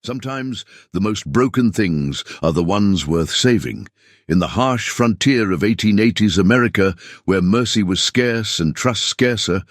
Sometimes the most broken things are the ones worth saving. In the harsh frontier of 1880s America, where mercy was scarce and trust scarcer,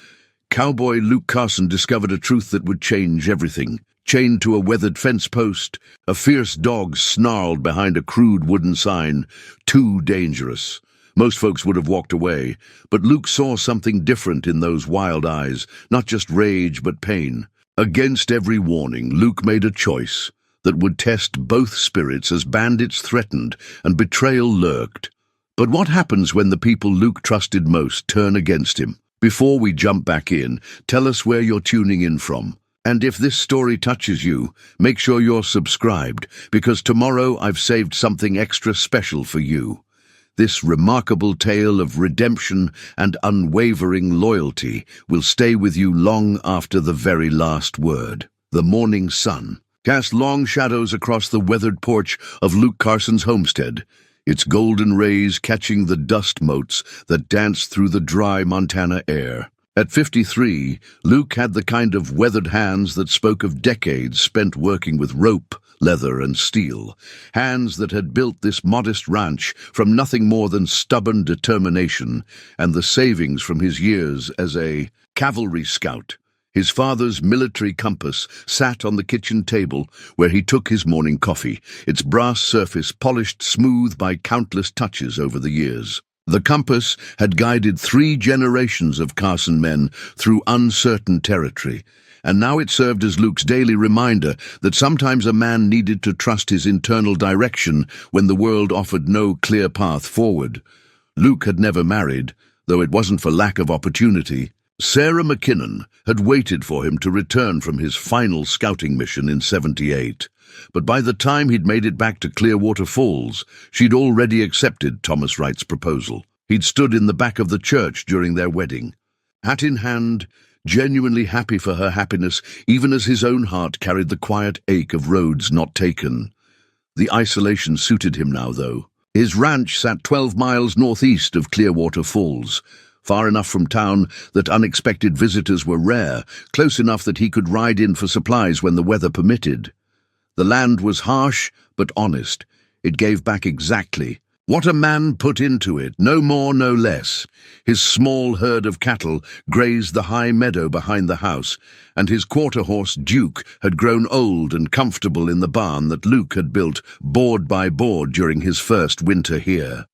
cowboy Luke Carson discovered a truth that would change everything. Chained to a weathered fence post, a fierce dog snarled behind a crude wooden sign, "Too dangerous." Most folks would have walked away, but Luke saw something different in those wild eyes, not just rage but pain. Against every warning, Luke made a choice that would test both spirits as bandits threatened and betrayal lurked. But what happens when the people Luke trusted most turn against him? Before we jump back in, tell us where you're tuning in from. And if this story touches you, make sure you're subscribed, because tomorrow I've saved something extra special for you. This remarkable tale of redemption and unwavering loyalty will stay with you long after the very last word. The morning sun cast long shadows across the weathered porch of Luke Carson's homestead, its golden rays catching the dust motes that danced through the dry Montana air. At 53, Luke had the kind of weathered hands that spoke of decades spent working with rope, leather, and steel, hands that had built this modest ranch from nothing more than stubborn determination and the savings from his years as a cavalry scout. His father's military compass sat on the kitchen table where he took his morning coffee, its brass surface polished smooth by countless touches over the years. The compass had guided 3 generations of Carson men through uncertain territory, and now it served as Luke's daily reminder that sometimes a man needed to trust his internal direction when the world offered no clear path forward. Luke had never married, though it wasn't for lack of opportunity. Sarah McKinnon had waited for him to return from his final scouting mission in '78. But by the time he'd made it back to Clearwater Falls, she'd already accepted Thomas Wright's proposal. He'd stood in the back of the church during their wedding, hat in hand, genuinely happy for her happiness, even as his own heart carried the quiet ache of roads not taken. The isolation suited him now, though. His ranch sat 12 miles northeast of Clearwater Falls, far enough from town that unexpected visitors were rare, close enough that he could ride in for supplies when the weather permitted. The land was harsh but honest. It gave back exactly what a man put into it, no more, no less. His small herd of cattle grazed the high meadow behind the house, and his quarter-horse Duke had grown old and comfortable in the barn that Luke had built board by board during his first winter here.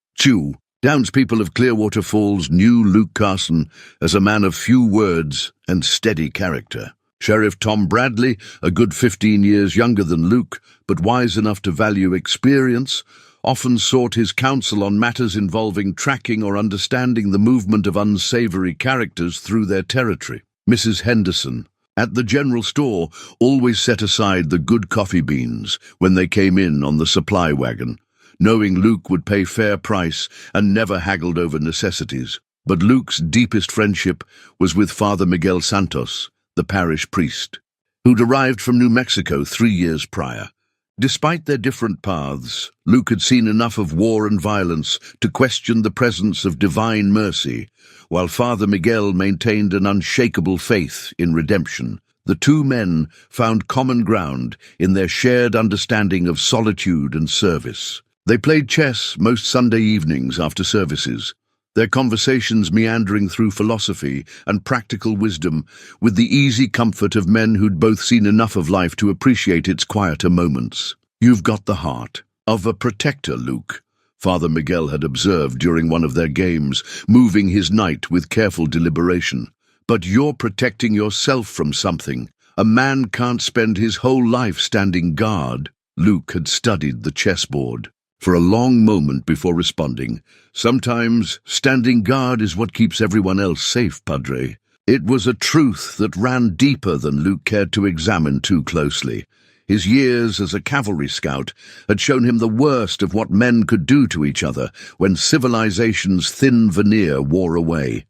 Townspeople of Clearwater Falls knew Luke Carson as a man of few words and steady character. Sheriff Tom Bradley, a good 15 years younger than Luke, but wise enough to value experience, often sought his counsel on matters involving tracking or understanding the movement of unsavory characters through their territory. Mrs. Henderson, at the general store, always set aside the good coffee beans when they came in on the supply wagon, knowing Luke would pay fair price and never haggled over necessities. But Luke's deepest friendship was with Father Miguel Santos, the parish priest, who'd arrived from New Mexico 3 years prior. Despite their different paths, Luke had seen enough of war and violence to question the presence of divine mercy, while Father Miguel maintained an unshakable faith in redemption. The 2 men found common ground in their shared understanding of solitude and service. They played chess most Sunday evenings after services, their conversations meandering through philosophy and practical wisdom with the easy comfort of men who'd both seen enough of life to appreciate its quieter moments. "You've got the heart of a protector, Luke," Father Miguel had observed during one of their games, moving his knight with careful deliberation. "But you're protecting yourself from something. A man can't spend his whole life standing guard." Luke had studied the chessboard for a long moment before responding. "Sometimes standing guard is what keeps everyone else safe, Padre." It was a truth that ran deeper than Luke cared to examine too closely. His years as a cavalry scout had shown him the worst of what men could do to each other when civilization's thin veneer wore away.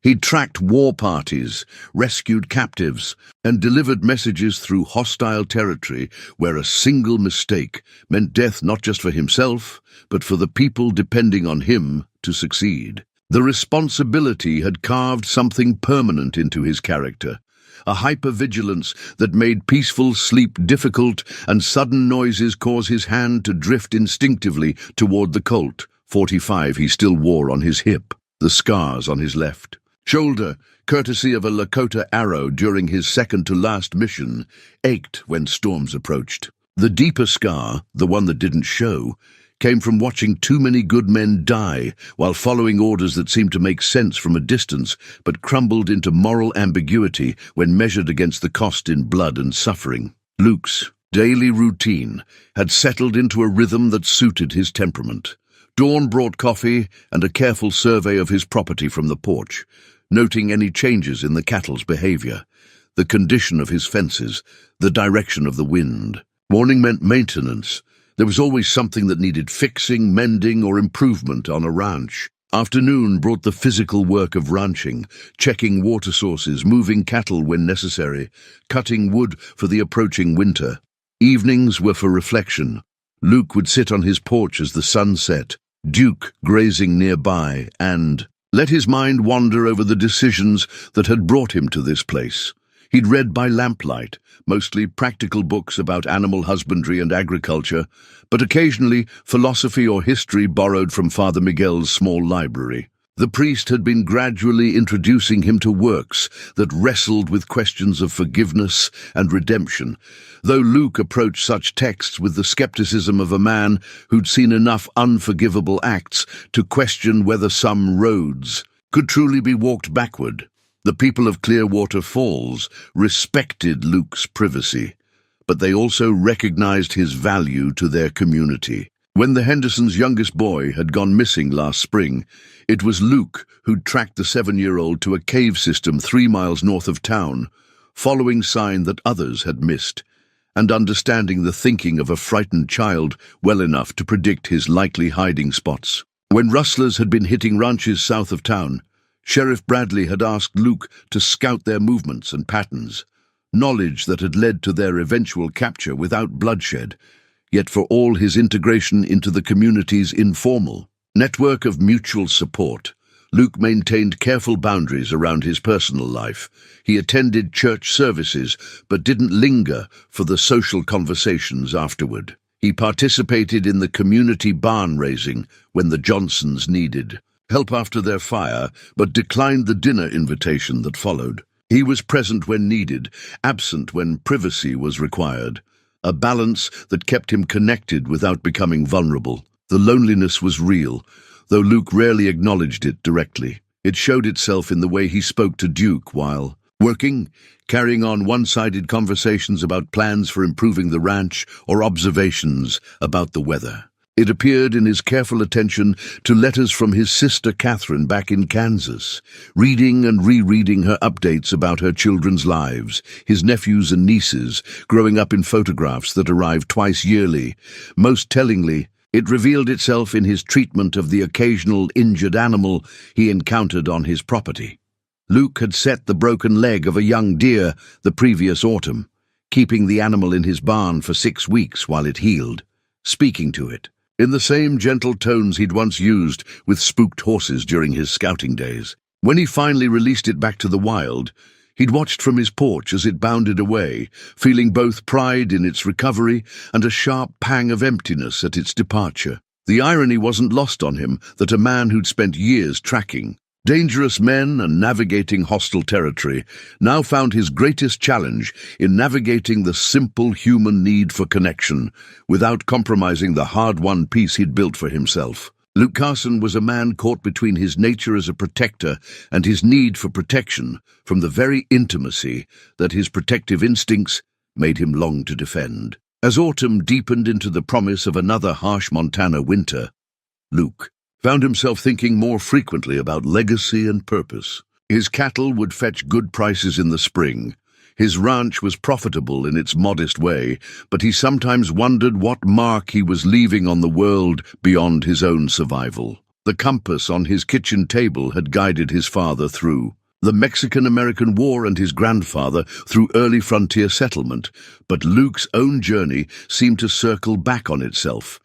He'd tracked war parties, rescued captives, and delivered messages through hostile territory where a single mistake meant death not just for himself, but for the people depending on him to succeed. The responsibility had carved something permanent into his character, a hypervigilance that made peaceful sleep difficult, and sudden noises cause his hand to drift instinctively toward the Colt .45 he still wore on his hip, the scars on his left shoulder, courtesy of a Lakota arrow during his second-to-last mission, ached when storms approached. The deeper scar, the one that didn't show, came from watching too many good men die while following orders that seemed to make sense from a distance but crumbled into moral ambiguity when measured against the cost in blood and suffering. Luke's daily routine had settled into a rhythm that suited his temperament. Dawn brought coffee and a careful survey of his property from the porch, noting any changes in the cattle's behavior, the condition of his fences, the direction of the wind. Morning meant maintenance. There was always something that needed fixing, mending, or improvement on a ranch. Afternoon brought the physical work of ranching, checking water sources, moving cattle when necessary, cutting wood for the approaching winter. Evenings were for reflection. Luke would sit on his porch as the sun set, Duke grazing nearby, and let his mind wander over the decisions that had brought him to this place. He'd read by lamplight, mostly practical books about animal husbandry and agriculture, but occasionally philosophy or history borrowed from Father Miguel's small library. The priest had been gradually introducing him to works that wrestled with questions of forgiveness and redemption, though Luke approached such texts with the skepticism of a man who'd seen enough unforgivable acts to question whether some roads could truly be walked backward. The people of Clearwater Falls respected Luke's privacy, but they also recognized his value to their community. When the Hendersons' youngest boy had gone missing last spring, it was Luke who'd tracked the 7-year-old to a cave system 3 miles north of town, following sign that others had missed, and understanding the thinking of a frightened child well enough to predict his likely hiding spots. When rustlers had been hitting ranches south of town, Sheriff Bradley had asked Luke to scout their movements and patterns, knowledge that had led to their eventual capture without bloodshed, yet for all his integration into the community's informal network of mutual support, Luke maintained careful boundaries around his personal life. He attended church services, but didn't linger for the social conversations afterward. He participated in the community barn raising when the Johnsons needed help after their fire, but declined the dinner invitation that followed. He was present when needed, absent when privacy was required, a balance that kept him connected without becoming vulnerable. The loneliness was real, though Luke rarely acknowledged it directly. It showed itself in the way he spoke to Duke while working, carrying on one-sided conversations about plans for improving the ranch or observations about the weather. It appeared in his careful attention to letters from his sister Catherine back in Kansas, reading and rereading her updates about her children's lives, his nephews and nieces, growing up in photographs that arrived twice yearly. Most tellingly, it revealed itself in his treatment of the occasional injured animal he encountered on his property. Luke had set the broken leg of a young deer the previous autumn, keeping the animal in his barn for 6 weeks while it healed, speaking to it in the same gentle tones he'd once used with spooked horses during his scouting days. When he finally released it back to the wild, he'd watched from his porch as it bounded away, feeling both pride in its recovery and a sharp pang of emptiness at its departure. The irony wasn't lost on him that a man who'd spent years tracking dangerous men and navigating hostile territory now found his greatest challenge in navigating the simple human need for connection without compromising the hard-won peace he'd built for himself. Luke Carson was a man caught between his nature as a protector and his need for protection from the very intimacy that his protective instincts made him long to defend. As autumn deepened into the promise of another harsh Montana winter, Luke found himself thinking more frequently about legacy and purpose. His cattle would fetch good prices in the spring. His ranch was profitable in its modest way, but he sometimes wondered what mark he was leaving on the world beyond his own survival. The compass on his kitchen table had guided his father through the Mexican-American War and his grandfather through early frontier settlement, but Luke's own journey seemed to circle back on itself,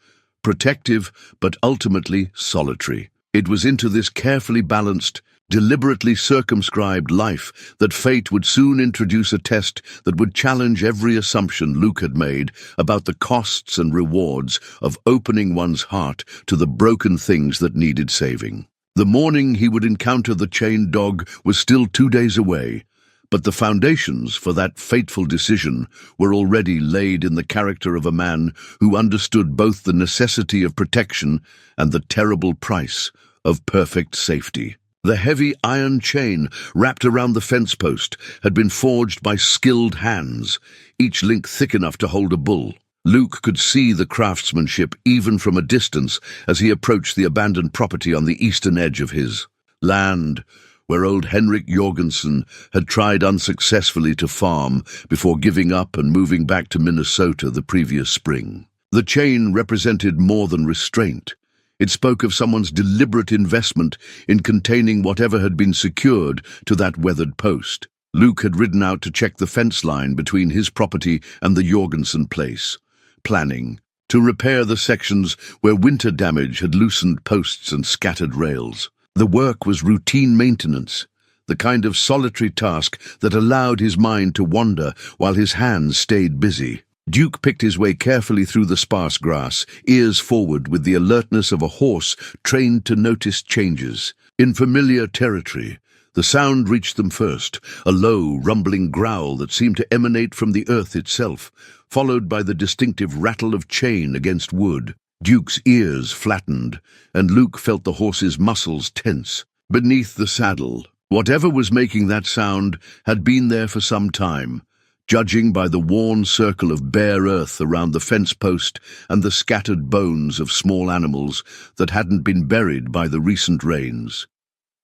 protective but ultimately solitary. It was into this carefully balanced, deliberately circumscribed life, that fate would soon introduce a test that would challenge every assumption Luke had made about the costs and rewards of opening one's heart to the broken things that needed saving. The morning he would encounter the chained dog was still 2 days away, but the foundations for that fateful decision were already laid in the character of a man who understood both the necessity of protection and the terrible price of perfect safety. The heavy iron chain wrapped around the fence post had been forged by skilled hands, each link thick enough to hold a bull. Luke could see the craftsmanship even from a distance as he approached the abandoned property on the eastern edge of his land, where old Henrik Jorgensen had tried unsuccessfully to farm before giving up and moving back to Minnesota the previous spring. The chain represented more than restraint. It spoke of someone's deliberate investment in containing whatever had been secured to that weathered post. Luke had ridden out to check the fence line between his property and the Jorgensen place, planning to repair the sections where winter damage had loosened posts and scattered rails. The work was routine maintenance, the kind of solitary task that allowed his mind to wander while his hands stayed busy. Duke picked his way carefully through the sparse grass, ears forward with the alertness of a horse trained to notice changes. In familiar territory, the sound reached them first, a low, rumbling growl that seemed to emanate from the earth itself, followed by the distinctive rattle of chain against wood. Duke's ears flattened, and Luke felt the horse's muscles tense. Beneath the saddle, whatever was making that sound had been there for some time, judging by the worn circle of bare earth around the fence post and the scattered bones of small animals that hadn't been buried by the recent rains.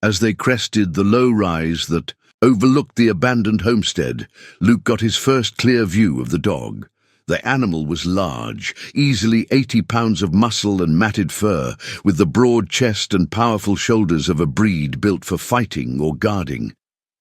As they crested the low rise that overlooked the abandoned homestead, Luke got his first clear view of the dog. The animal was large, easily 80 pounds of muscle and matted fur, with the broad chest and powerful shoulders of a breed built for fighting or guarding.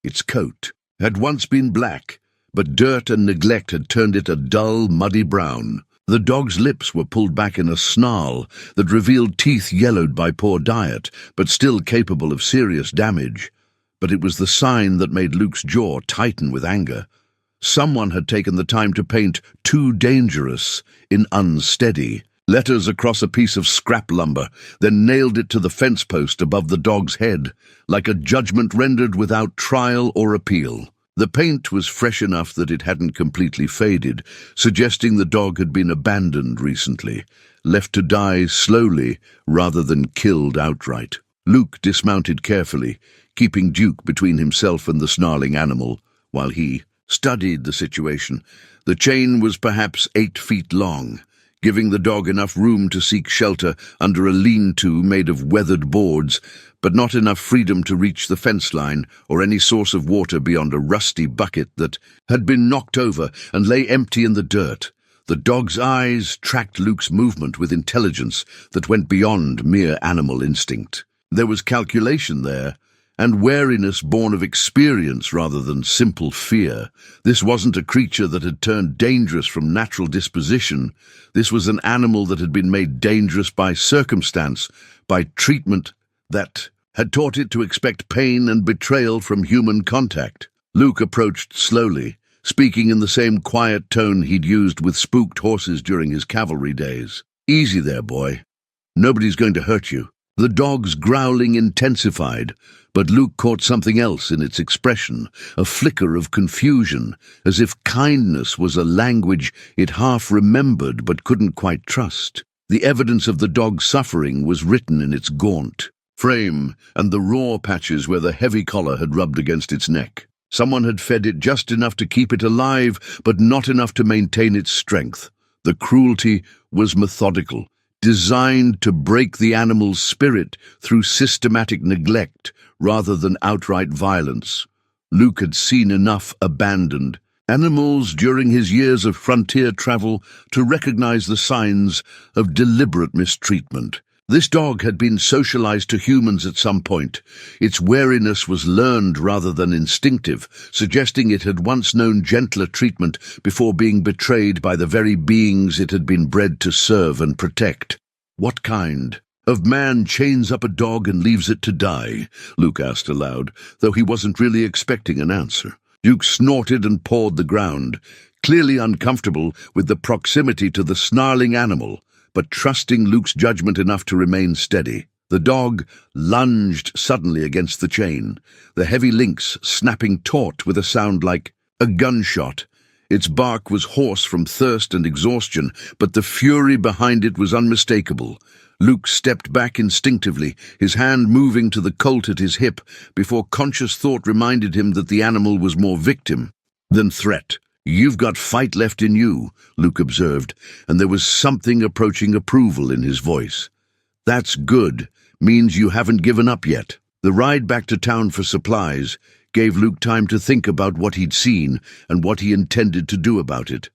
Its coat had once been black, but dirt and neglect had turned it a dull, muddy brown. The dog's lips were pulled back in a snarl that revealed teeth yellowed by poor diet, but still capable of serious damage. But it was the sign that made Luke's jaw tighten with anger. Someone had taken the time to paint "too dangerous" in unsteady letters across a piece of scrap lumber, then nailed it to the fence post above the dog's head, like a judgment rendered without trial or appeal. The paint was fresh enough that it hadn't completely faded, suggesting the dog had been abandoned recently, left to die slowly rather than killed outright. Luke dismounted carefully, keeping Duke between himself and the snarling animal, while he studied the situation. The chain was perhaps 8 feet long, giving the dog enough room to seek shelter under a lean-to made of weathered boards, but not enough freedom to reach the fence line or any source of water beyond a rusty bucket that had been knocked over and lay empty in the dirt. The dog's eyes tracked Luke's movement with intelligence that went beyond mere animal instinct. There was calculation there, and wariness born of experience rather than simple fear. This wasn't a creature that had turned dangerous from natural disposition. This was an animal that had been made dangerous by circumstance, by treatment that had taught it to expect pain and betrayal from human contact. Luke approached slowly, speaking in the same quiet tone he'd used with spooked horses during his cavalry days. "Easy there, boy. Nobody's going to hurt you." The dog's growling intensified, but Luke caught something else in its expression, a flicker of confusion, as if kindness was a language it half remembered but couldn't quite trust. The evidence of the dog's suffering was written in its gaunt frame and the raw patches where the heavy collar had rubbed against its neck. Someone had fed it just enough to keep it alive, but not enough to maintain its strength. The cruelty was methodical, designed to break the animal's spirit through systematic neglect rather than outright violence. Luke had seen enough abandoned animals during his years of frontier travel to recognize the signs of deliberate mistreatment. This dog had been socialized to humans at some point. Its wariness was learned rather than instinctive, suggesting it had once known gentler treatment before being betrayed by the very beings it had been bred to serve and protect. What kind of man chains up a dog and leaves it to die?" Luke asked aloud, though he wasn't really expecting an answer. Luke snorted and pawed the ground, clearly uncomfortable with the proximity to the snarling animal, but trusting Luke's judgment enough to remain steady. The dog lunged suddenly against the chain, the heavy links snapping taut with a sound like a gunshot. Its bark was hoarse from thirst and exhaustion, but the fury behind it was unmistakable. Luke stepped back instinctively, his hand moving to the colt at his hip, before conscious thought reminded him that the animal was more victim than threat. "You've got fight left in you," Luke observed, and there was something approaching approval in his voice. "That's good. Means you haven't given up yet." The ride back to town for supplies gave Luke time to think about what he'd seen and what he intended to do about it.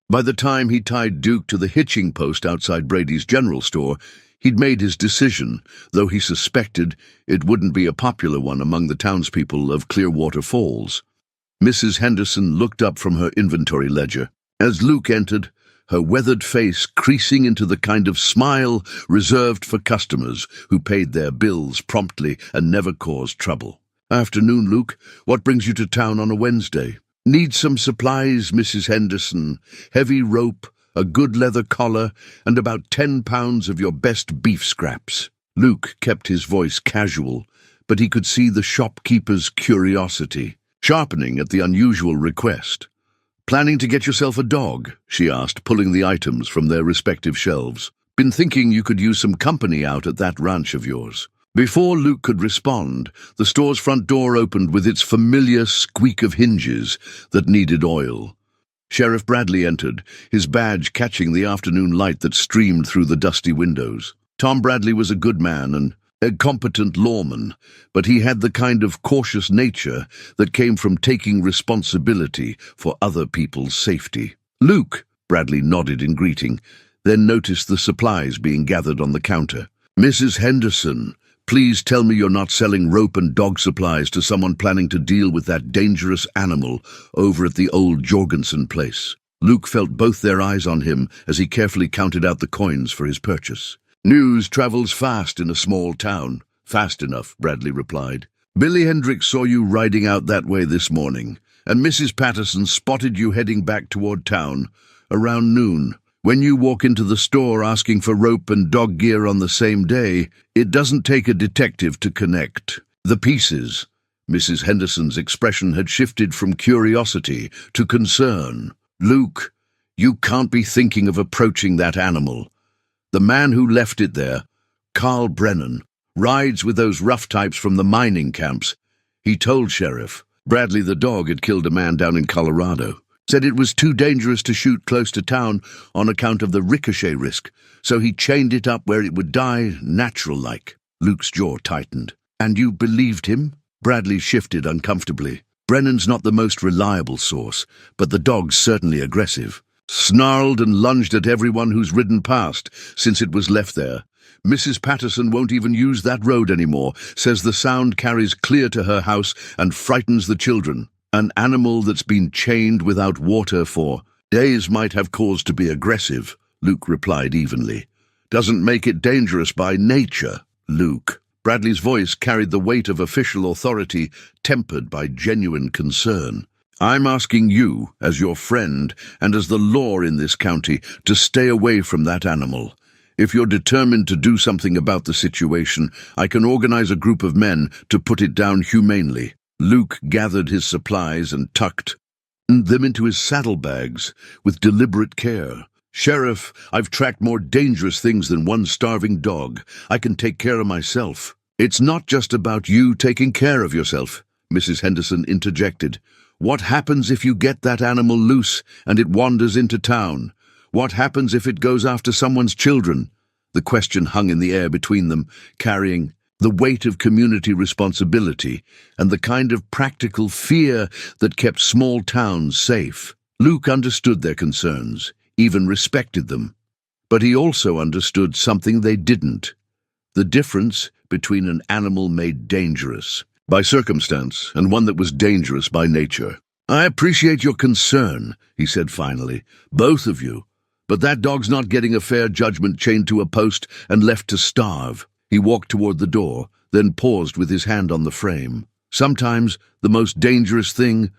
By the time he tied Duke to the hitching post outside Brady's general store, he'd made his decision, though he suspected it wouldn't be a popular one among the townspeople of Clearwater Falls. Mrs. Henderson looked up from her inventory ledger. As Luke entered, her weathered face creasing into the kind of smile reserved for customers who paid their bills promptly and never caused trouble. "Afternoon, Luke. What brings you to town on a Wednesday?" "Need some supplies, Mrs. Henderson. Heavy rope, a good leather collar, and about 10 pounds of your best beef scraps." Luke kept his voice casual, but he could see the shopkeeper's curiosity, sharpening at the unusual request. "Planning to get yourself a dog?" she asked, pulling the items from their respective shelves. "Been thinking you could use some company out at that ranch of yours." Before Luke could respond, the store's front door opened with its familiar squeak of hinges that needed oil. Sheriff Bradley entered, his badge catching the afternoon light that streamed through the dusty windows. Tom Bradley was a good man and a competent lawman, but he had the kind of cautious nature that came from taking responsibility for other people's safety. "Luke," Bradley nodded in greeting, then noticed the supplies being gathered on the counter. "Mrs. Henderson, please tell me you're not selling rope and dog supplies to someone planning to deal with that dangerous animal over at the old Jorgensen place." Luke felt both their eyes on him as he carefully counted out the coins for his purchase. "News travels fast in a small town." "Fast enough," Bradley replied. "Billy Hendricks saw you riding out that way this morning, and Mrs. Patterson spotted you heading back toward town around noon. When you walk into the store asking for rope and dog gear on the same day, it doesn't take a detective to connect the pieces." Mrs. Henderson's expression had shifted from curiosity to concern. "Luke, you can't be thinking of approaching that animal. The man who left it there, Carl Brennan, rides with those rough types from the mining camps. He told Sheriff Bradley the dog had killed a man down in Colorado. Said it was too dangerous to shoot close to town on account of the ricochet risk, so he chained it up where it would die natural-like." Luke's jaw tightened. "And you believed him?" Bradley shifted uncomfortably. "Brennan's not the most reliable source, but the dog's certainly aggressive. Snarled and lunged at everyone who's ridden past since it was left there. Mrs. Patterson won't even use that road anymore, says the sound carries clear to her house and frightens the children. An animal that's been chained without water for days might have cause to be aggressive," Luke replied evenly. "Doesn't make it dangerous by nature, Luke." Bradley's voice carried the weight of official authority, tempered by genuine concern. "I'm asking you, as your friend and as the law in this county, to stay away from that animal. If you're determined to do something about the situation, I can organize a group of men to put it down humanely." Luke gathered his supplies and tucked them into his saddlebags with deliberate care. "Sheriff, I've tracked more dangerous things than one starving dog. I can take care of myself." "It's not just about you taking care of yourself," Mrs. Henderson interjected. "What happens if you get that animal loose and it wanders into town? What happens if it goes after someone's children?" The question hung in the air between them, carrying the weight of community responsibility and the kind of practical fear that kept small towns safe. Luke understood their concerns, even respected them. But he also understood something they didn't: the difference between an animal made dangerous by circumstance and one that was dangerous by nature. "I appreciate your concern," he said finally, "both of you, But that dog's not getting a fair judgment chained to a post and left to starve. He walked toward the door, then paused with his hand on the frame. Sometimes the most dangerous thing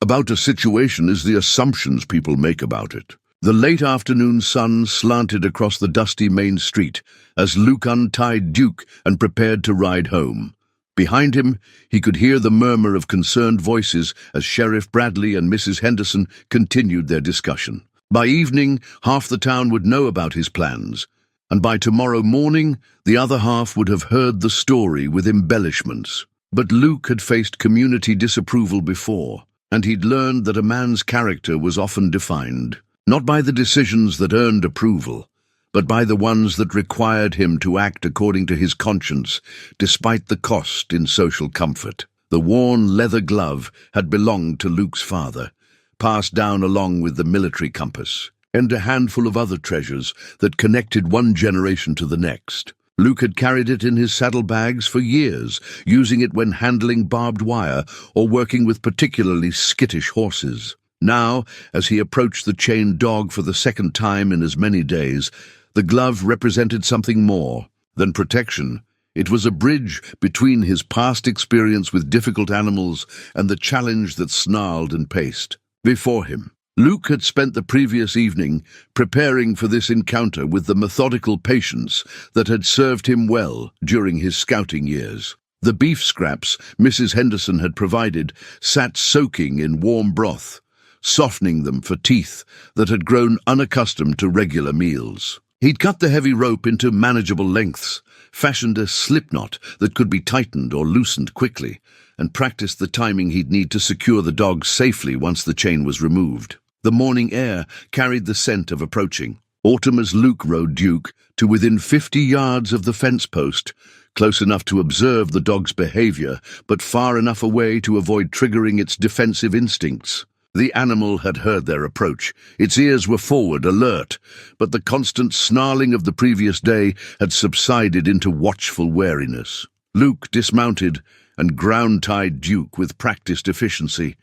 about a situation is the assumptions people make about it. The late afternoon sun slanted across the dusty main street as Luke untied Duke and prepared to ride home. Behind him, he could hear the murmur of concerned voices as Sheriff Bradley and Mrs. Henderson continued their discussion. By evening, half the town would know about his plans, and by tomorrow morning, the other half would have heard the story with embellishments. But Luke had faced community disapproval before, and he'd learned that a man's character was often defined, not by the decisions that earned approval, but by the ones that required him to act according to his conscience, despite the cost in social comfort. The worn leather glove had belonged to Luke's father, passed down along with the military compass, and a handful of other treasures that connected one generation to the next. Luke had carried it in his saddlebags for years, using it when handling barbed wire or working with particularly skittish horses. Now, as he approached the chained dog for the second time in as many days, the glove represented something more than protection. It was a bridge between his past experience with difficult animals and the challenge that snarled and paced before him. Luke had spent the previous evening preparing for this encounter with the methodical patience that had served him well during his scouting years. The beef scraps Mrs. Henderson had provided sat soaking in warm broth, softening them for teeth that had grown unaccustomed to regular meals. He'd cut the heavy rope into manageable lengths, fashioned a slipknot that could be tightened or loosened quickly, and practiced the timing he'd need to secure the dog safely once the chain was removed. The morning air carried the scent of approaching autumn as Luke rode Duke to within 50 yards of the fence post, close enough to observe the dog's behavior, but far enough away to avoid triggering its defensive instincts. The animal had heard their approach. Its ears were forward, alert, but the constant snarling of the previous day had subsided into watchful wariness. Luke dismounted and ground-tied Duke with practiced efficiency,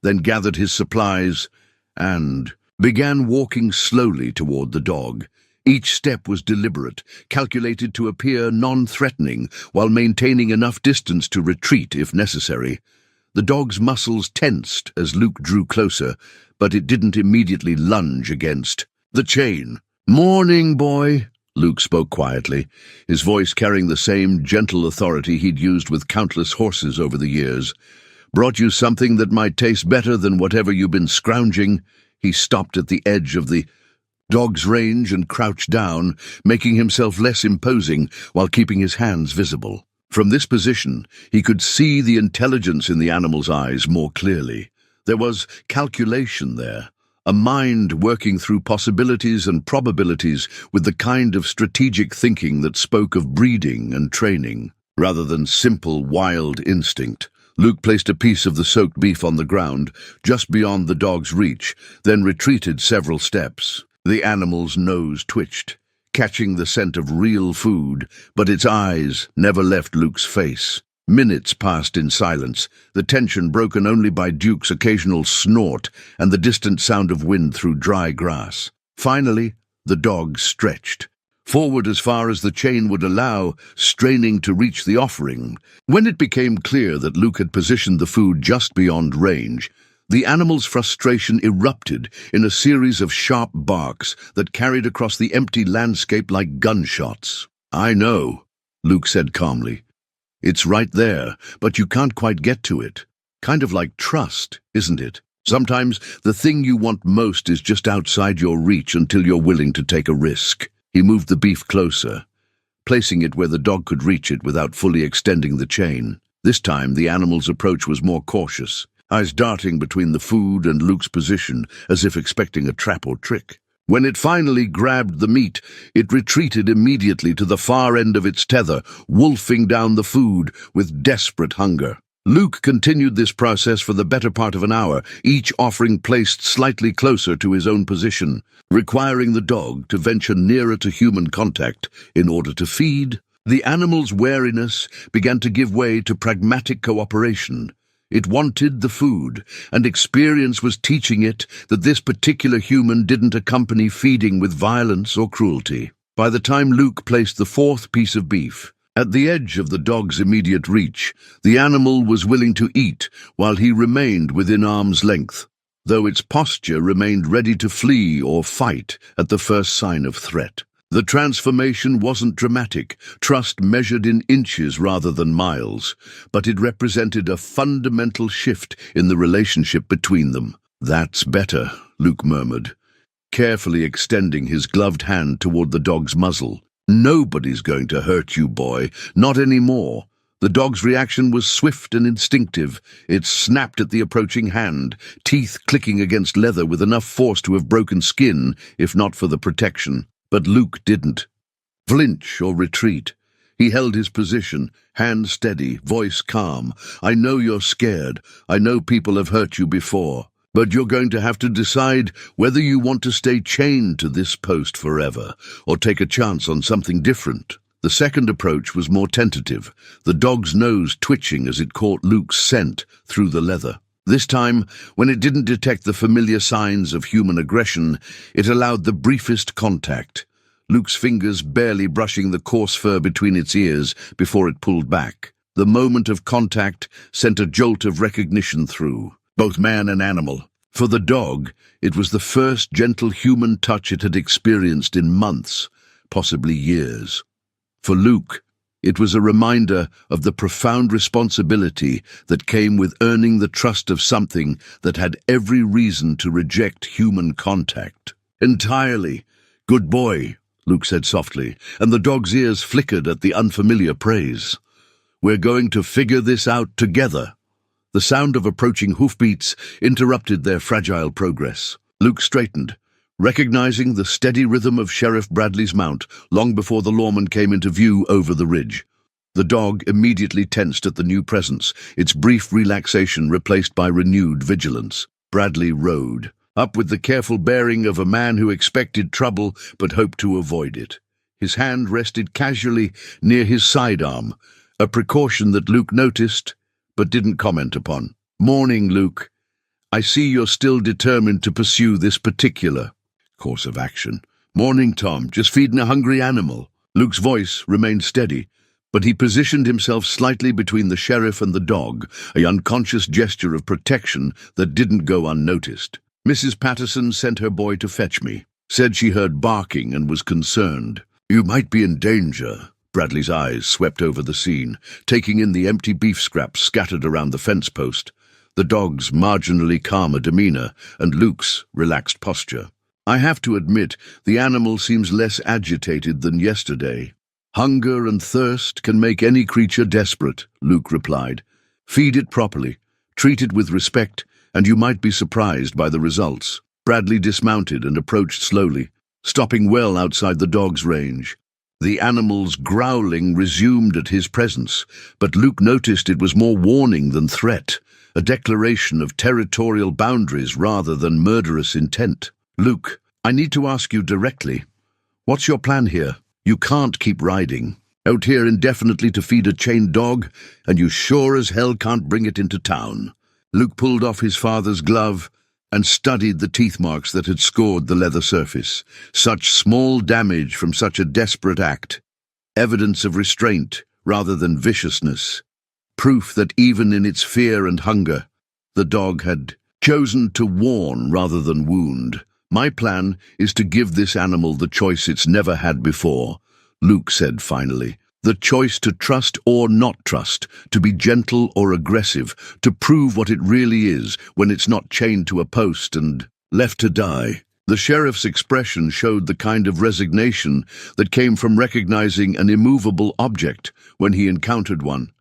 then gathered his supplies and began walking slowly toward the dog. Each step was deliberate, calculated to appear non-threatening, while maintaining enough distance to retreat if necessary. The dog's muscles tensed as Luke drew closer, but it didn't immediately lunge against the chain. "Morning, boy," Luke spoke quietly, his voice carrying the same gentle authority he'd used with countless horses over the years. "Brought you something that might taste better than whatever you've been scrounging." He stopped at the edge of the dog's range and crouched down, making himself less imposing while keeping his hands visible. From this position, he could see the intelligence in the animal's eyes more clearly. There was calculation there, a mind working through possibilities and probabilities with the kind of strategic thinking that spoke of breeding and training, rather than simple, wild instinct. Luke placed a piece of the soaked beef on the ground, just beyond the dog's reach, then retreated several steps. The animal's nose twitched, catching the scent of real food, but its eyes never left Luke's face. Minutes passed in silence, the tension broken only by Duke's occasional snort and the distant sound of wind through dry grass. Finally, the dog stretched forward as far as the chain would allow, straining to reach the offering. When it became clear that Luke had positioned the food just beyond range, the animal's frustration erupted in a series of sharp barks that carried across the empty landscape like gunshots. "I know," Luke said calmly. "It's right there, but you can't quite get to it. Kind of like trust, isn't it? Sometimes the thing you want most is just outside your reach until you're willing to take a risk." He moved the beef closer, placing it where the dog could reach it without fully extending the chain. This time, the animal's approach was more cautious, eyes darting between the food and Luke's position as if expecting a trap or trick. When it finally grabbed the meat, it retreated immediately to the far end of its tether, wolfing down the food with desperate hunger. Luke continued this process for the better part of an hour, each offering placed slightly closer to his own position, requiring the dog to venture nearer to human contact in order to feed. The animal's wariness began to give way to pragmatic cooperation. It wanted the food, and experience was teaching it that this particular human didn't accompany feeding with violence or cruelty. By the time Luke placed the fourth piece of beef at the edge of the dog's immediate reach, the animal was willing to eat while he remained within arm's length, though its posture remained ready to flee or fight at the first sign of threat. The transformation wasn't dramatic, trust measured in inches rather than miles, but it represented a fundamental shift in the relationship between them. "That's better," Luke murmured, carefully extending his gloved hand toward the dog's muzzle. "Nobody's going to hurt you, boy, not anymore." The dog's reaction was swift and instinctive. It snapped at the approaching hand, teeth clicking against leather with enough force to have broken skin, if not for the protection. But Luke didn't flinch or retreat. He held his position, hand steady, voice calm. "I know you're scared. I know people have hurt you before. But you're going to have to decide whether you want to stay chained to this post forever, or take a chance on something different." The second approach was more tentative, the dog's nose twitching as it caught Luke's scent through the leather. This time, when it didn't detect the familiar signs of human aggression, it allowed the briefest contact, Luke's fingers barely brushing the coarse fur between its ears before it pulled back. The moment of contact sent a jolt of recognition through both man and animal. For the dog, it was the first gentle human touch it had experienced in months, possibly years. For Luke, it was a reminder of the profound responsibility that came with earning the trust of something that had every reason to reject human contact. "Entirely. Good boy," Luke said softly, and the dog's ears flickered at the unfamiliar praise. "We're going to figure this out together." The sound of approaching hoofbeats interrupted their fragile progress. Luke straightened, recognizing the steady rhythm of Sheriff Bradley's mount long before the lawman came into view over the ridge. The dog immediately tensed at the new presence, its brief relaxation replaced by renewed vigilance. Bradley rode, up with the careful bearing of a man who expected trouble but hoped to avoid it. His hand rested casually near his sidearm, a precaution that Luke noticed but didn't comment upon. "Morning, Luke. I see you're still determined to pursue this particular course of action." "Morning, Tom. Just feeding a hungry animal." Luke's voice remained steady, but he positioned himself slightly between the sheriff and the dog, a unconscious gesture of protection that didn't go unnoticed. "Mrs. Patterson sent her boy to fetch me. Said she heard barking and was concerned." "You might be in danger." Bradley's eyes swept over the scene, taking in the empty beef scraps scattered around the fence post, the dog's marginally calmer demeanor, and Luke's relaxed posture. "I have to admit, the animal seems less agitated than yesterday." "Hunger and thirst can make any creature desperate," Luke replied. "Feed it properly, treat it with respect, and you might be surprised by the results." Bradley dismounted and approached slowly, stopping well outside the dog's range. The animal's growling resumed at his presence, but Luke noticed it was more warning than threat, a declaration of territorial boundaries rather than murderous intent. "Luke, I need to ask you directly. What's your plan here? You can't keep riding out here indefinitely to feed a chained dog, and you sure as hell can't bring it into town." Luke pulled off his father's glove and studied the teeth marks that had scored the leather surface. Such small damage from such a desperate act. Evidence of restraint rather than viciousness. Proof that even in its fear and hunger, the dog had chosen to warn rather than wound. "My plan is to give this animal the choice it's never had before," Luke said finally. "The choice to trust or not trust, to be gentle or aggressive, to prove what it really is when it's not chained to a post and left to die." The sheriff's expression showed the kind of resignation that came from recognizing an immovable object when he encountered one.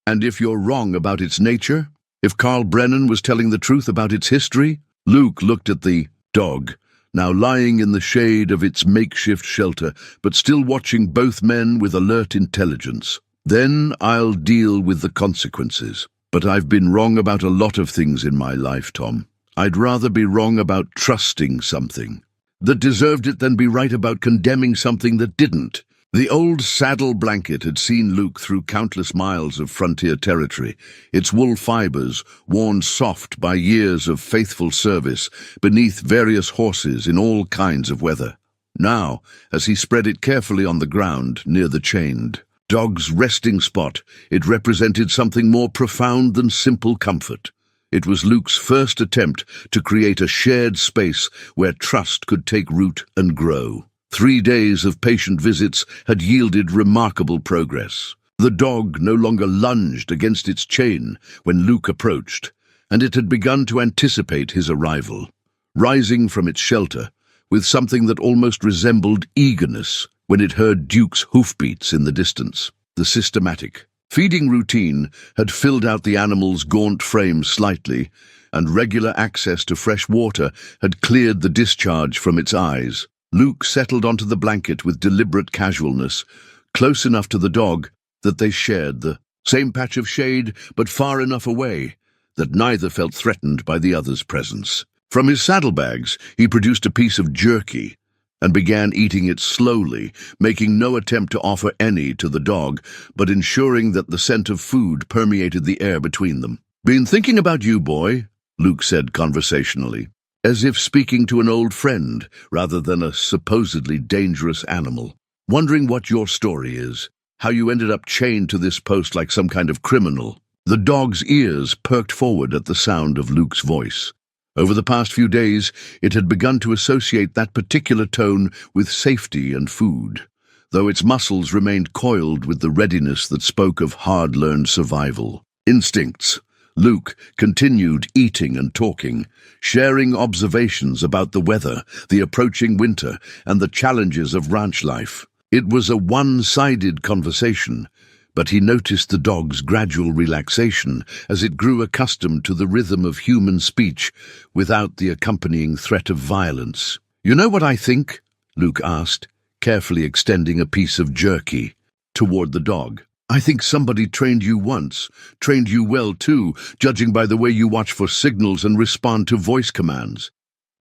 "And if you're wrong about its nature? If Carl Brennan was telling the truth about its history?" Luke looked at the dog, now lying in the shade of its makeshift shelter, but still watching both men with alert intelligence. "Then I'll deal with the consequences. But I've been wrong about a lot of things in my life, Tom. I'd rather be wrong about trusting something that deserved it than be right about condemning something that didn't." The old saddle blanket had seen Luke through countless miles of frontier territory, its wool fibers worn soft by years of faithful service beneath various horses in all kinds of weather. Now, as he spread it carefully on the ground near the chained dog's resting spot, it represented something more profound than simple comfort. It was Luke's first attempt to create a shared space where trust could take root and grow. 3 days of patient visits had yielded remarkable progress. The dog no longer lunged against its chain when Luke approached, and it had begun to anticipate his arrival. Rising from its shelter, with something that almost resembled eagerness when it heard Duke's hoofbeats in the distance. The systematic feeding routine had filled out the animal's gaunt frame slightly, and regular access to fresh water had cleared the discharge from its eyes. Luke settled onto the blanket with deliberate casualness, close enough to the dog that they shared the same patch of shade, but far enough away that neither felt threatened by the other's presence. From his saddlebags, he produced a piece of jerky and began eating it slowly, making no attempt to offer any to the dog, but ensuring that the scent of food permeated the air between them. "Been thinking about you, boy," Luke said conversationally, as if speaking to an old friend rather than a supposedly dangerous animal. "Wondering what your story is, how you ended up chained to this post like some kind of criminal." The dog's ears perked forward at the sound of Luke's voice. Over the past few days, it had begun to associate that particular tone with safety and food, though its muscles remained coiled with the readiness that spoke of hard-learned survival instincts. Luke continued eating and talking, sharing observations about the weather, the approaching winter, and the challenges of ranch life. It was a one-sided conversation, but he noticed the dog's gradual relaxation as it grew accustomed to the rhythm of human speech without the accompanying threat of violence. "You know what I think?" Luke asked, carefully extending a piece of jerky toward the dog. "I think somebody trained you once, trained you well too, judging by the way you watch for signals and respond to voice commands."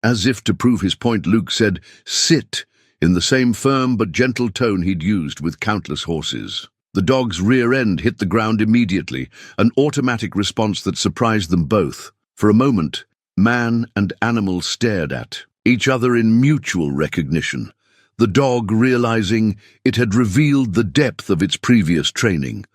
As if to prove his point, Luke said, "Sit," in the same firm but gentle tone he'd used with countless horses. The dog's rear end hit the ground immediately, an automatic response that surprised them both. For a moment, man and animal stared at each other in mutual recognition, the dog realizing it had revealed the depth of its previous training.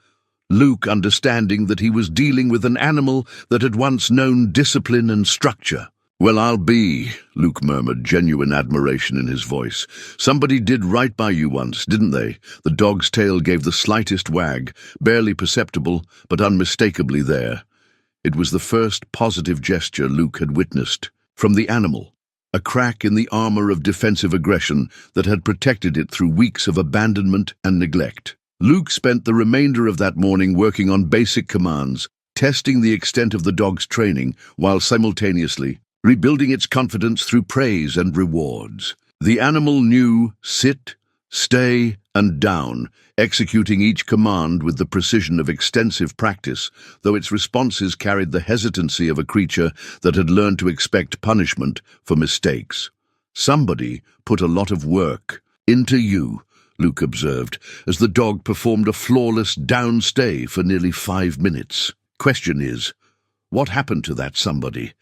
Luke understanding that he was dealing with an animal that had once known discipline and structure. "Well, I'll be," Luke murmured, genuine admiration in his voice. "Somebody did right by you once, didn't they?" The dog's tail gave the slightest wag, barely perceptible, but unmistakably there. It was the first positive gesture Luke had witnessed from the animal, a crack in the armor of defensive aggression that had protected it through weeks of abandonment and neglect. Luke spent the remainder of that morning working on basic commands, testing the extent of the dog's training, while simultaneously rebuilding its confidence through praise and rewards. The animal knew sit, stay, and down, executing each command with the precision of extensive practice, though its responses carried the hesitancy of a creature that had learned to expect punishment for mistakes. "Somebody put a lot of work into you," Luke observed, as the dog performed a flawless down stay for nearly 5 minutes. "Question is, what happened to that somebody?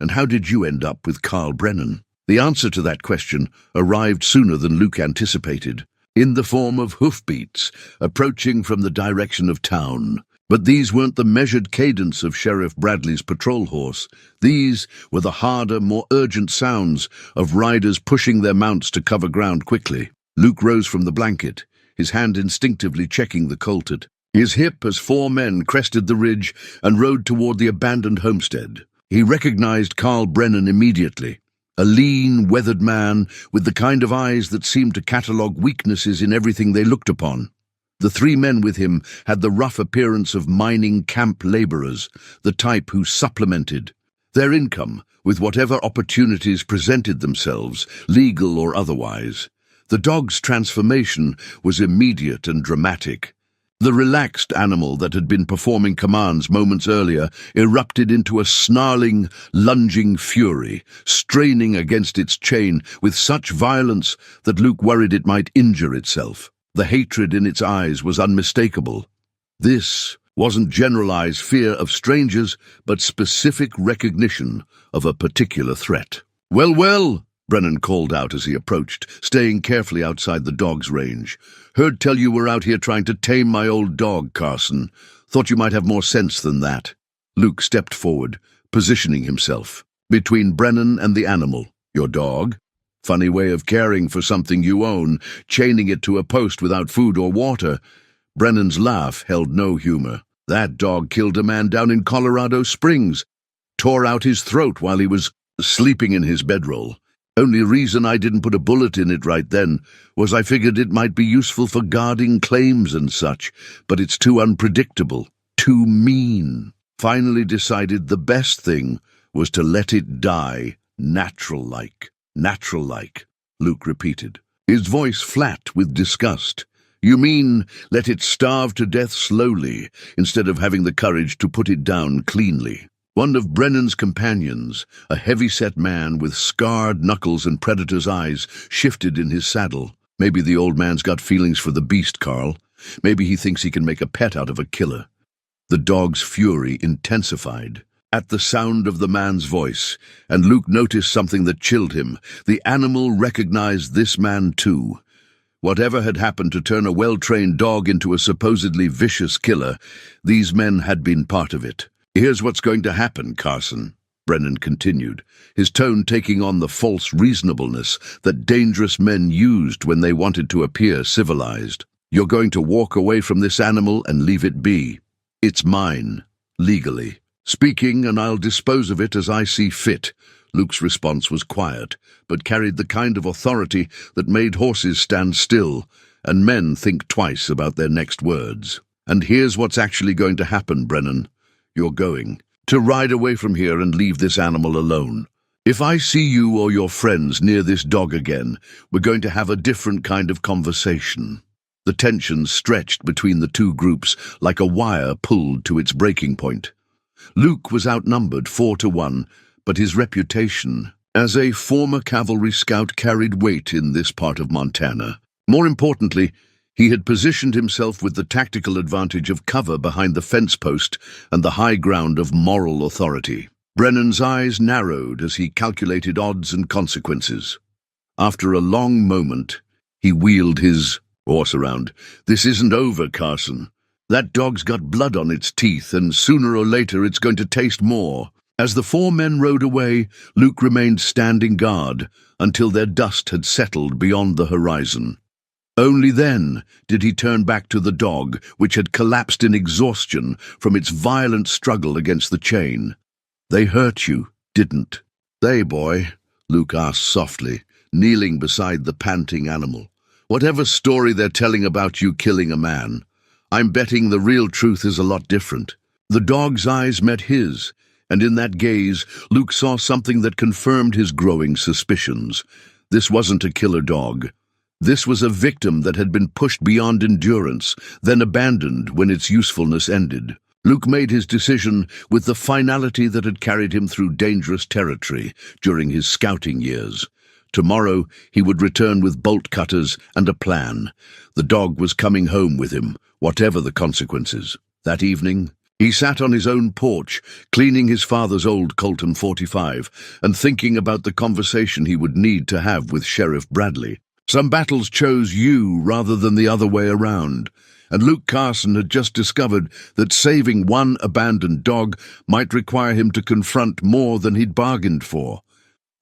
And how did you end up with Carl Brennan?" The answer to that question arrived sooner than Luke anticipated, in the form of hoofbeats approaching from the direction of town. But these weren't the measured cadence of Sheriff Bradley's patrol horse. These were the harder, more urgent sounds of riders pushing their mounts to cover ground quickly. Luke rose from the blanket, his hand instinctively checking the colt at his hip as 4 men crested the ridge and rode toward the abandoned homestead. He recognized Carl Brennan immediately, a lean, weathered man with the kind of eyes that seemed to catalog weaknesses in everything they looked upon. The 3 men with him had the rough appearance of mining camp laborers, the type who supplemented their income with whatever opportunities presented themselves, legal or otherwise. The dog's transformation was immediate and dramatic. The relaxed animal that had been performing commands moments earlier erupted into a snarling, lunging fury, straining against its chain with such violence that Luke worried it might injure itself. The hatred in its eyes was unmistakable. This wasn't generalized fear of strangers, but specific recognition of a particular threat. "Well, well," Brennan called out as he approached, staying carefully outside the dog's range. "Heard tell you were out here trying to tame my old dog, Carson. Thought you might have more sense than that." Luke stepped forward, positioning himself between Brennan and the animal. "Your dog? Funny way of caring for something you own, chaining it to a post without food or water." Brennan's laugh held no humor. "That dog killed a man down in Colorado Springs, tore out his throat while he was sleeping in his bedroll. Only reason I didn't put a bullet in it right then was I figured it might be useful for guarding claims and such, but it's too unpredictable, too mean. Finally decided the best thing was to let it die natural-like." "Natural-like," Luke repeated, his voice flat with disgust. "You mean let it starve to death slowly, instead of having the courage to put it down cleanly?" One of Brennan's companions, a heavy-set man with scarred knuckles and predator's eyes, shifted in his saddle. "Maybe the old man's got feelings for the beast, Carl. Maybe he thinks he can make a pet out of a killer." The dog's fury intensified at the sound of the man's voice, and Luke noticed something that chilled him. The animal recognized this man too. Whatever had happened to turn a well-trained dog into a supposedly vicious killer, these men had been part of it. "Here's what's going to happen, Carson," Brennan continued, his tone taking on the false reasonableness that dangerous men used when they wanted to appear civilized. "You're going to walk away from this animal and leave it be. It's mine, legally. Speaking, and I'll dispose of it as I see fit." Luke's response was quiet, but carried the kind of authority that made horses stand still and men think twice about their next words. "And here's what's actually going to happen, Brennan. You're going to ride away from here and leave this animal alone. If I see you or your friends near this dog again, we're going to have a different kind of conversation." The tension stretched between the two groups like a wire pulled to its breaking point. Luke was outnumbered 4-1, but his reputation as a former cavalry scout carried weight in this part of Montana. More importantly, he had positioned himself with the tactical advantage of cover behind the fence post and the high ground of moral authority. Brennan's eyes narrowed as he calculated odds and consequences. After a long moment, he wheeled his horse around. "This isn't over, Carson. That dog's got blood on its teeth, and sooner or later it's going to taste more." As the four men rode away, Luke remained standing guard until their dust had settled beyond the horizon. Only then did he turn back to the dog, which had collapsed in exhaustion from its violent struggle against the chain. "They hurt you, didn't they, boy?" Luke asked softly, kneeling beside the panting animal. "Whatever story they're telling about you killing a man, I'm betting the real truth is a lot different." The dog's eyes met his, and in that gaze, Luke saw something that confirmed his growing suspicions. This wasn't a killer dog. This was a victim that had been pushed beyond endurance, then abandoned when its usefulness ended. Luke made his decision with the finality that had carried him through dangerous territory during his scouting years. Tomorrow he would return with bolt cutters and a plan. The dog was coming home with him, whatever the consequences. That evening, he sat on his own porch, cleaning his father's old Colt .45 and thinking about the conversation he would need to have with Sheriff Bradley. Some battles chose you rather than the other way around, and Luke Carson had just discovered that saving one abandoned dog might require him to confront more than he'd bargained for.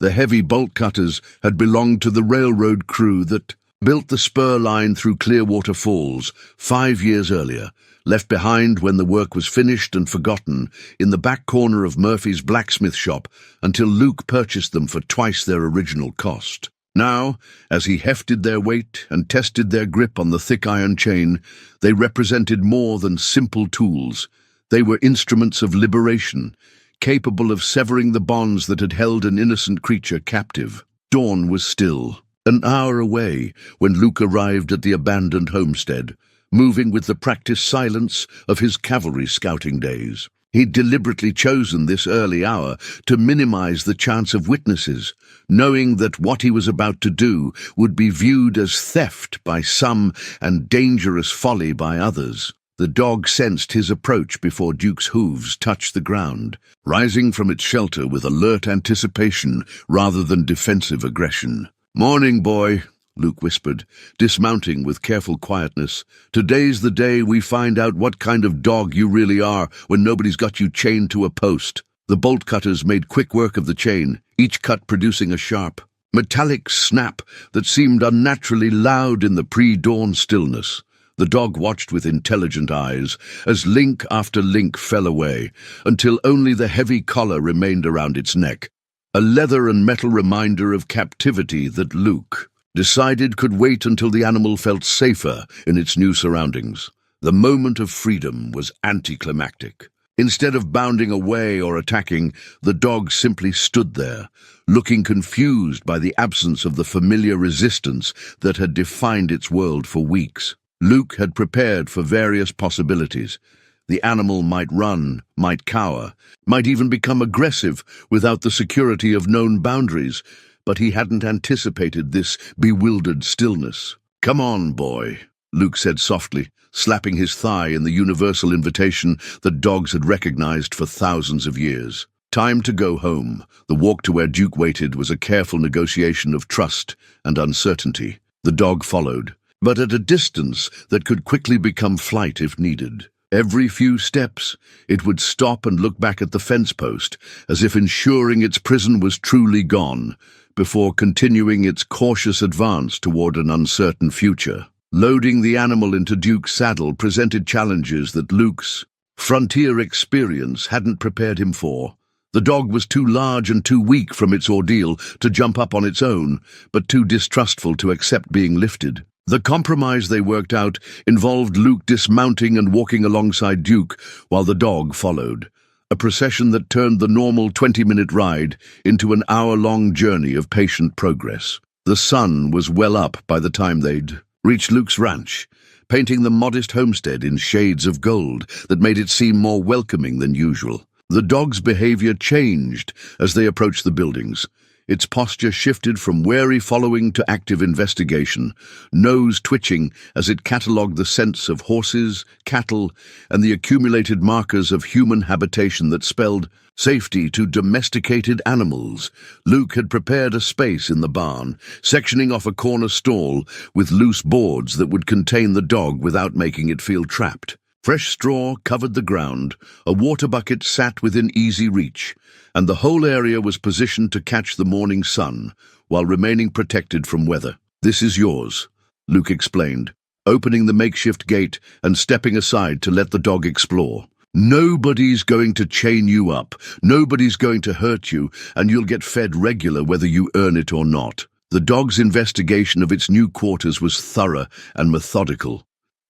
The heavy bolt cutters had belonged to the railroad crew that built the spur line through Clearwater Falls 5 years earlier, left behind when the work was finished and forgotten in the back corner of Murphy's blacksmith shop until Luke purchased them for twice their original cost. Now, as he hefted their weight and tested their grip on the thick iron chain, they represented more than simple tools. They were instruments of liberation, capable of severing the bonds that had held an innocent creature captive. Dawn was still, an hour away, when Luke arrived at the abandoned homestead, moving with the practiced silence of his cavalry scouting days. He'd deliberately chosen this early hour to minimize the chance of witnesses, knowing that what he was about to do would be viewed as theft by some and dangerous folly by others. The dog sensed his approach before Duke's hooves touched the ground, rising from its shelter with alert anticipation rather than defensive aggression. "Morning, boy," Luke whispered, dismounting with careful quietness. "Today's the day we find out what kind of dog you really are when nobody's got you chained to a post." The bolt cutters made quick work of the chain, each cut producing a sharp, metallic snap that seemed unnaturally loud in the pre-dawn stillness. The dog watched with intelligent eyes as link after link fell away, until only the heavy collar remained around its neck, a leather and metal reminder of captivity that Luke decided could wait until the animal felt safer in its new surroundings. The moment of freedom was anticlimactic. Instead of bounding away or attacking, the dog simply stood there, looking confused by the absence of the familiar resistance that had defined its world for weeks. Luke had prepared for various possibilities. The animal might run, might cower, might even become aggressive without the security of known boundaries, but he hadn't anticipated this bewildered stillness. "Come on, boy," Luke said softly, slapping his thigh in the universal invitation that dogs had recognized for thousands of years. Time to go home. The walk to where Duke waited was a careful negotiation of trust and uncertainty. The dog followed, but at a distance that could quickly become flight if needed. Every few steps, it would stop and look back at the fence post, as if ensuring its prison was truly gone, before continuing its cautious advance toward an uncertain future. Loading the animal into Duke's saddle presented challenges that Luke's frontier experience hadn't prepared him for. The dog was too large and too weak from its ordeal to jump up on its own, but too distrustful to accept being lifted. The compromise they worked out involved Luke dismounting and walking alongside Duke while the dog followed, a procession that turned the normal 20-minute ride into an hour-long journey of patient progress. The sun was well up by the time they'd reached Luke's ranch, painting the modest homestead in shades of gold that made it seem more welcoming than usual. The dog's behavior changed as they approached the buildings. Its posture shifted from wary following to active investigation, nose twitching as it catalogued the scents of horses, cattle, and the accumulated markers of human habitation that spelled safety to domesticated animals. Luke had prepared a space in the barn, sectioning off a corner stall with loose boards that would contain the dog without making it feel trapped. Fresh straw covered the ground, a water bucket sat within easy reach, and the whole area was positioned to catch the morning sun while remaining protected from weather. "This is yours," Luke explained, opening the makeshift gate and stepping aside to let the dog explore. "Nobody's going to chain you up, nobody's going to hurt you, and you'll get fed regular whether you earn it or not." The dog's investigation of its new quarters was thorough and methodical.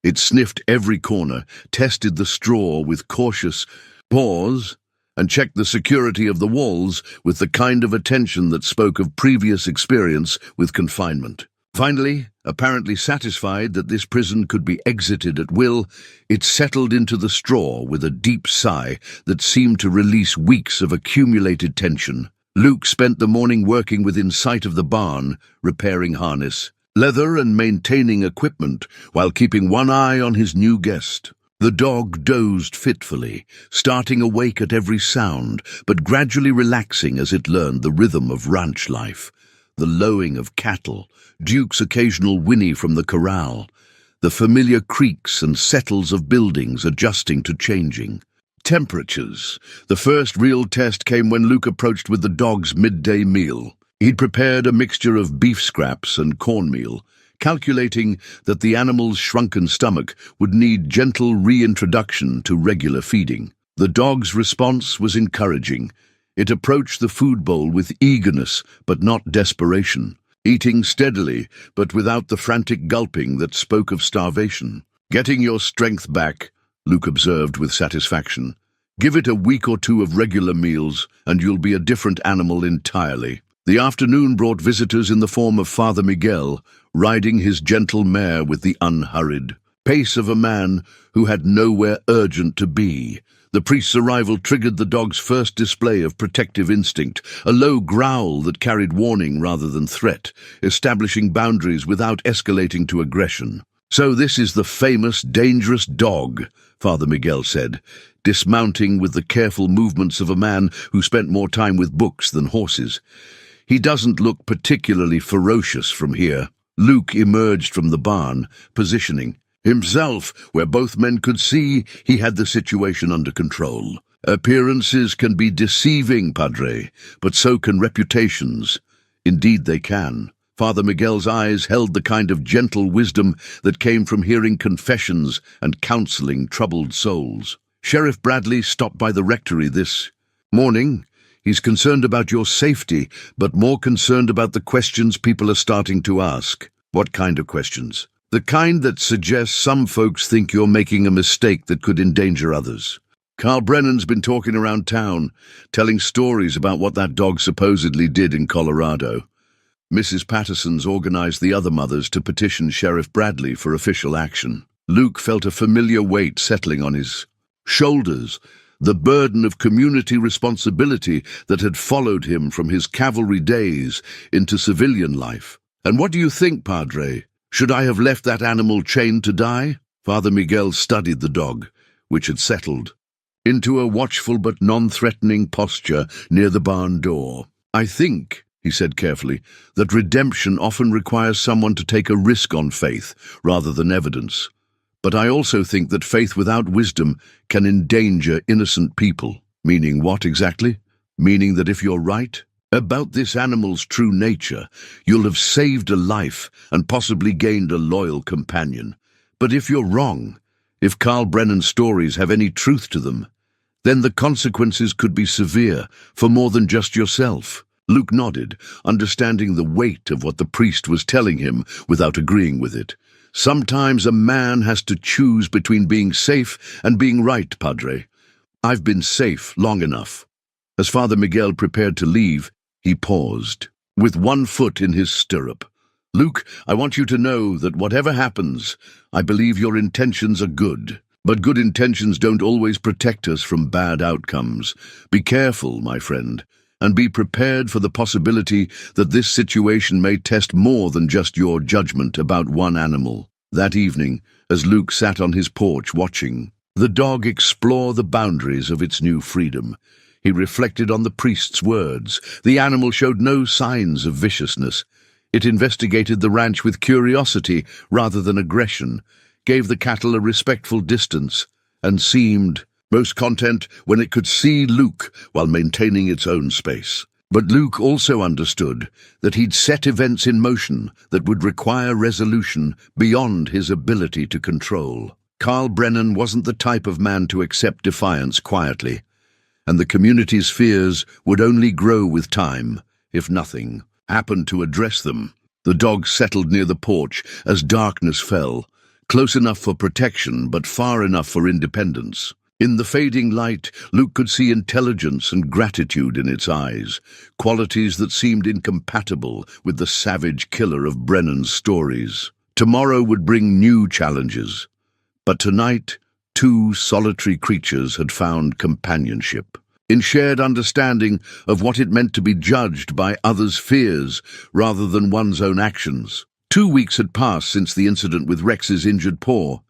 It sniffed every corner, tested the straw with cautious paws, and checked the security of the walls with the kind of attention that spoke of previous experience with confinement. Finally, apparently satisfied that this prison could be exited at will, it settled into the straw with a deep sigh that seemed to release weeks of accumulated tension. Luke spent the morning working within sight of the barn, repairing harness, leather and maintaining equipment while keeping one eye on his new guest. The dog dozed fitfully, starting awake at every sound, but gradually relaxing as it learned the rhythm of ranch life. The lowing of cattle, Duke's occasional whinny from the corral, the familiar creaks and settles of buildings adjusting to changing temperatures. The first real test came when Luke approached with the dog's midday meal. He'd prepared a mixture of beef scraps and cornmeal, calculating that the animal's shrunken stomach would need gentle reintroduction to regular feeding. The dog's response was encouraging. It approached the food bowl with eagerness but not desperation, eating steadily but without the frantic gulping that spoke of starvation. "Getting your strength back," Luke observed with satisfaction. "Give it a week or two of regular meals, and you'll be a different animal entirely." The afternoon brought visitors in the form of Father Miguel, riding his gentle mare with the unhurried pace of a man who had nowhere urgent to be. The priest's arrival triggered the dog's first display of protective instinct, a low growl that carried warning rather than threat, establishing boundaries without escalating to aggression. "So this is the famous, dangerous dog," Father Miguel said, dismounting with the careful movements of a man who spent more time with books than horses. "He doesn't look particularly ferocious from here." Luke emerged from the barn, positioning himself where both men could see he had the situation under control. "Appearances can be deceiving, Padre, but so can reputations." "Indeed they can." Father Miguel's eyes held the kind of gentle wisdom that came from hearing confessions and counseling troubled souls. "Sheriff Bradley stopped by the rectory this morning. He's concerned about your safety, but more concerned about the questions people are starting to ask." "What kind of questions?" "The kind that suggests some folks think you're making a mistake that could endanger others. Carl Brennan's been talking around town, telling stories about what that dog supposedly did in Colorado." Mrs. Patterson's organized the other mothers to petition Sheriff Bradley for official action. Luke felt a familiar weight settling on his shoulders, the burden of community responsibility that had followed him from his cavalry days into civilian life. "And what do you think, Padre? Should I have left that animal chained to die?" Father Miguel studied the dog, which had settled into a watchful but non-threatening posture near the barn door. "I think," he said carefully, "that redemption often requires someone to take a risk on faith rather than evidence. But I also think that faith without wisdom can endanger innocent people." "Meaning what exactly?" "Meaning that if you're right about this animal's true nature, you'll have saved a life and possibly gained a loyal companion. But if you're wrong, if Carl Brennan's stories have any truth to them, then the consequences could be severe for more than just yourself." Luke nodded, understanding the weight of what the priest was telling him without agreeing with it. "Sometimes a man has to choose between being safe and being right, Padre. I've been safe long enough." As Father Miguel prepared to leave, he paused, with one foot in his stirrup. "Luke, I want you to know that whatever happens, I believe your intentions are good. But good intentions don't always protect us from bad outcomes. Be careful, my friend, and be prepared for the possibility that this situation may test more than just your judgment about one animal." That evening, as Luke sat on his porch watching the dog explore the boundaries of its new freedom, he reflected on the priest's words. The animal showed no signs of viciousness. It investigated the ranch with curiosity rather than aggression, gave the cattle a respectful distance, and seemed most content when it could see Luke while maintaining its own space. But Luke also understood that he'd set events in motion that would require resolution beyond his ability to control. Carl Brennan wasn't the type of man to accept defiance quietly, and the community's fears would only grow with time if nothing happened to address them. The dog settled near the porch as darkness fell, close enough for protection but far enough for independence. In the fading light, Luke could see intelligence and gratitude in its eyes, qualities that seemed incompatible with the savage killer of Brennan's stories. Tomorrow would bring new challenges, but tonight, two solitary creatures had found companionship in shared understanding of what it meant to be judged by others' fears rather than one's own actions. 2 weeks had passed since the incident with Rex's injured paw,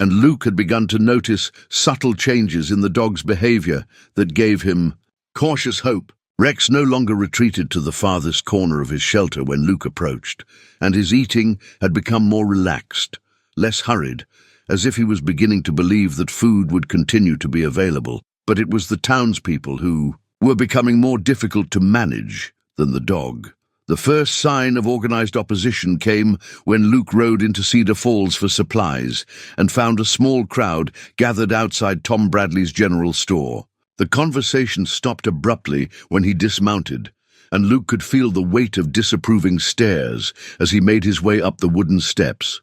and Luke had begun to notice subtle changes in the dog's behavior that gave him cautious hope. Rex no longer retreated to the farthest corner of his shelter when Luke approached, and his eating had become more relaxed, less hurried, as if he was beginning to believe that food would continue to be available. But it was the townspeople who were becoming more difficult to manage than the dog. The first sign of organized opposition came when Luke rode into Cedar Falls for supplies and found a small crowd gathered outside Tom Bradley's general store. The conversation stopped abruptly when he dismounted, and Luke could feel the weight of disapproving stares as he made his way up the wooden steps.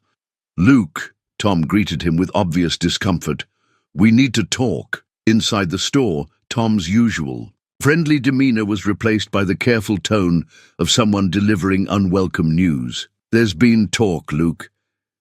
"Luke," Tom greeted him with obvious discomfort. "We need to talk." Inside the store, Tom's usual friendly demeanor was replaced by the careful tone of someone delivering unwelcome news. "There's been talk, Luke.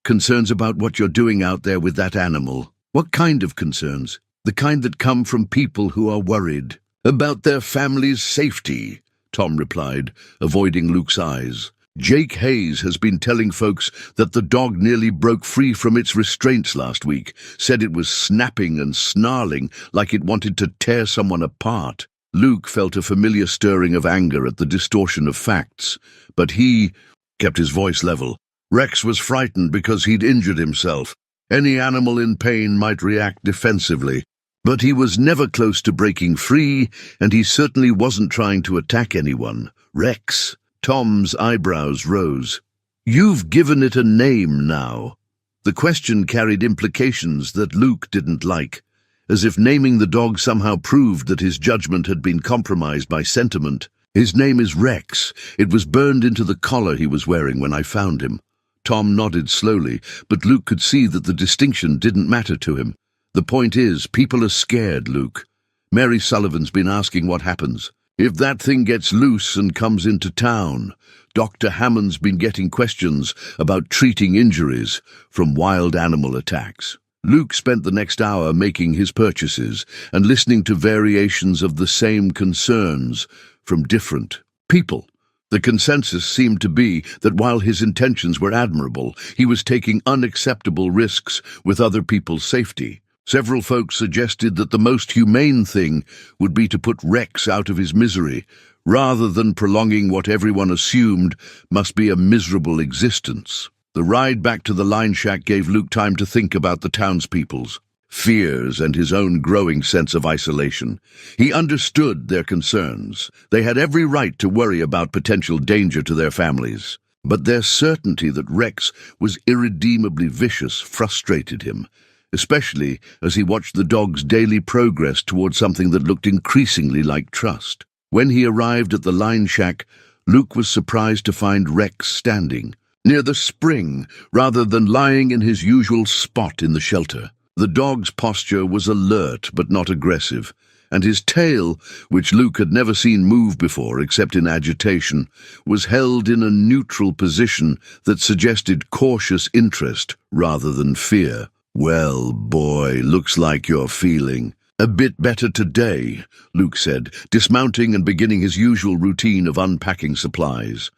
Concerns about what you're doing out there with that animal." "What kind of concerns?" The kind that come from people who are worried about their family's safety, Tom replied, avoiding Luke's eyes. Jake Hayes has been telling folks that the dog nearly broke free from its restraints last week, said it was snapping and snarling like it wanted to tear someone apart. Luke felt a familiar stirring of anger at the distortion of facts, but he kept his voice level. Rex was frightened because he'd injured himself. Any animal in pain might react defensively, but he was never close to breaking free, and he certainly wasn't trying to attack anyone. Rex. Tom's eyebrows rose. You've given it a name now. The question carried implications that Luke didn't like, as if naming the dog somehow proved that his judgment had been compromised by sentiment. His name is Rex. It was burned into the collar he was wearing when I found him. Tom nodded slowly, but Luke could see that the distinction didn't matter to him. The point is, people are scared, Luke. Mary Sullivan's been asking what happens. If that thing gets loose and comes into town, Dr. Hammond's been getting questions about treating injuries from wild animal attacks. Luke spent the next hour making his purchases and listening to variations of the same concerns from different people. The consensus seemed to be that while his intentions were admirable, he was taking unacceptable risks with other people's safety. Several folks suggested that the most humane thing would be to put Rex out of his misery, rather than prolonging what everyone assumed must be a miserable existence. The ride back to the line shack gave Luke time to think about the townspeople's fears and his own growing sense of isolation. He understood their concerns. They had every right to worry about potential danger to their families. But their certainty that Rex was irredeemably vicious frustrated him, especially as he watched the dog's daily progress towards something that looked increasingly like trust. When he arrived at the line shack, Luke was surprised to find Rex standing near the spring rather than lying in his usual spot in the shelter. The dog's posture was alert but not aggressive, and his tail, which Luke had never seen move before except in agitation, was held in a neutral position that suggested cautious interest rather than fear. "Well, boy, looks like you're feeling a bit better today," Luke said, dismounting and beginning his usual routine of unpacking supplies.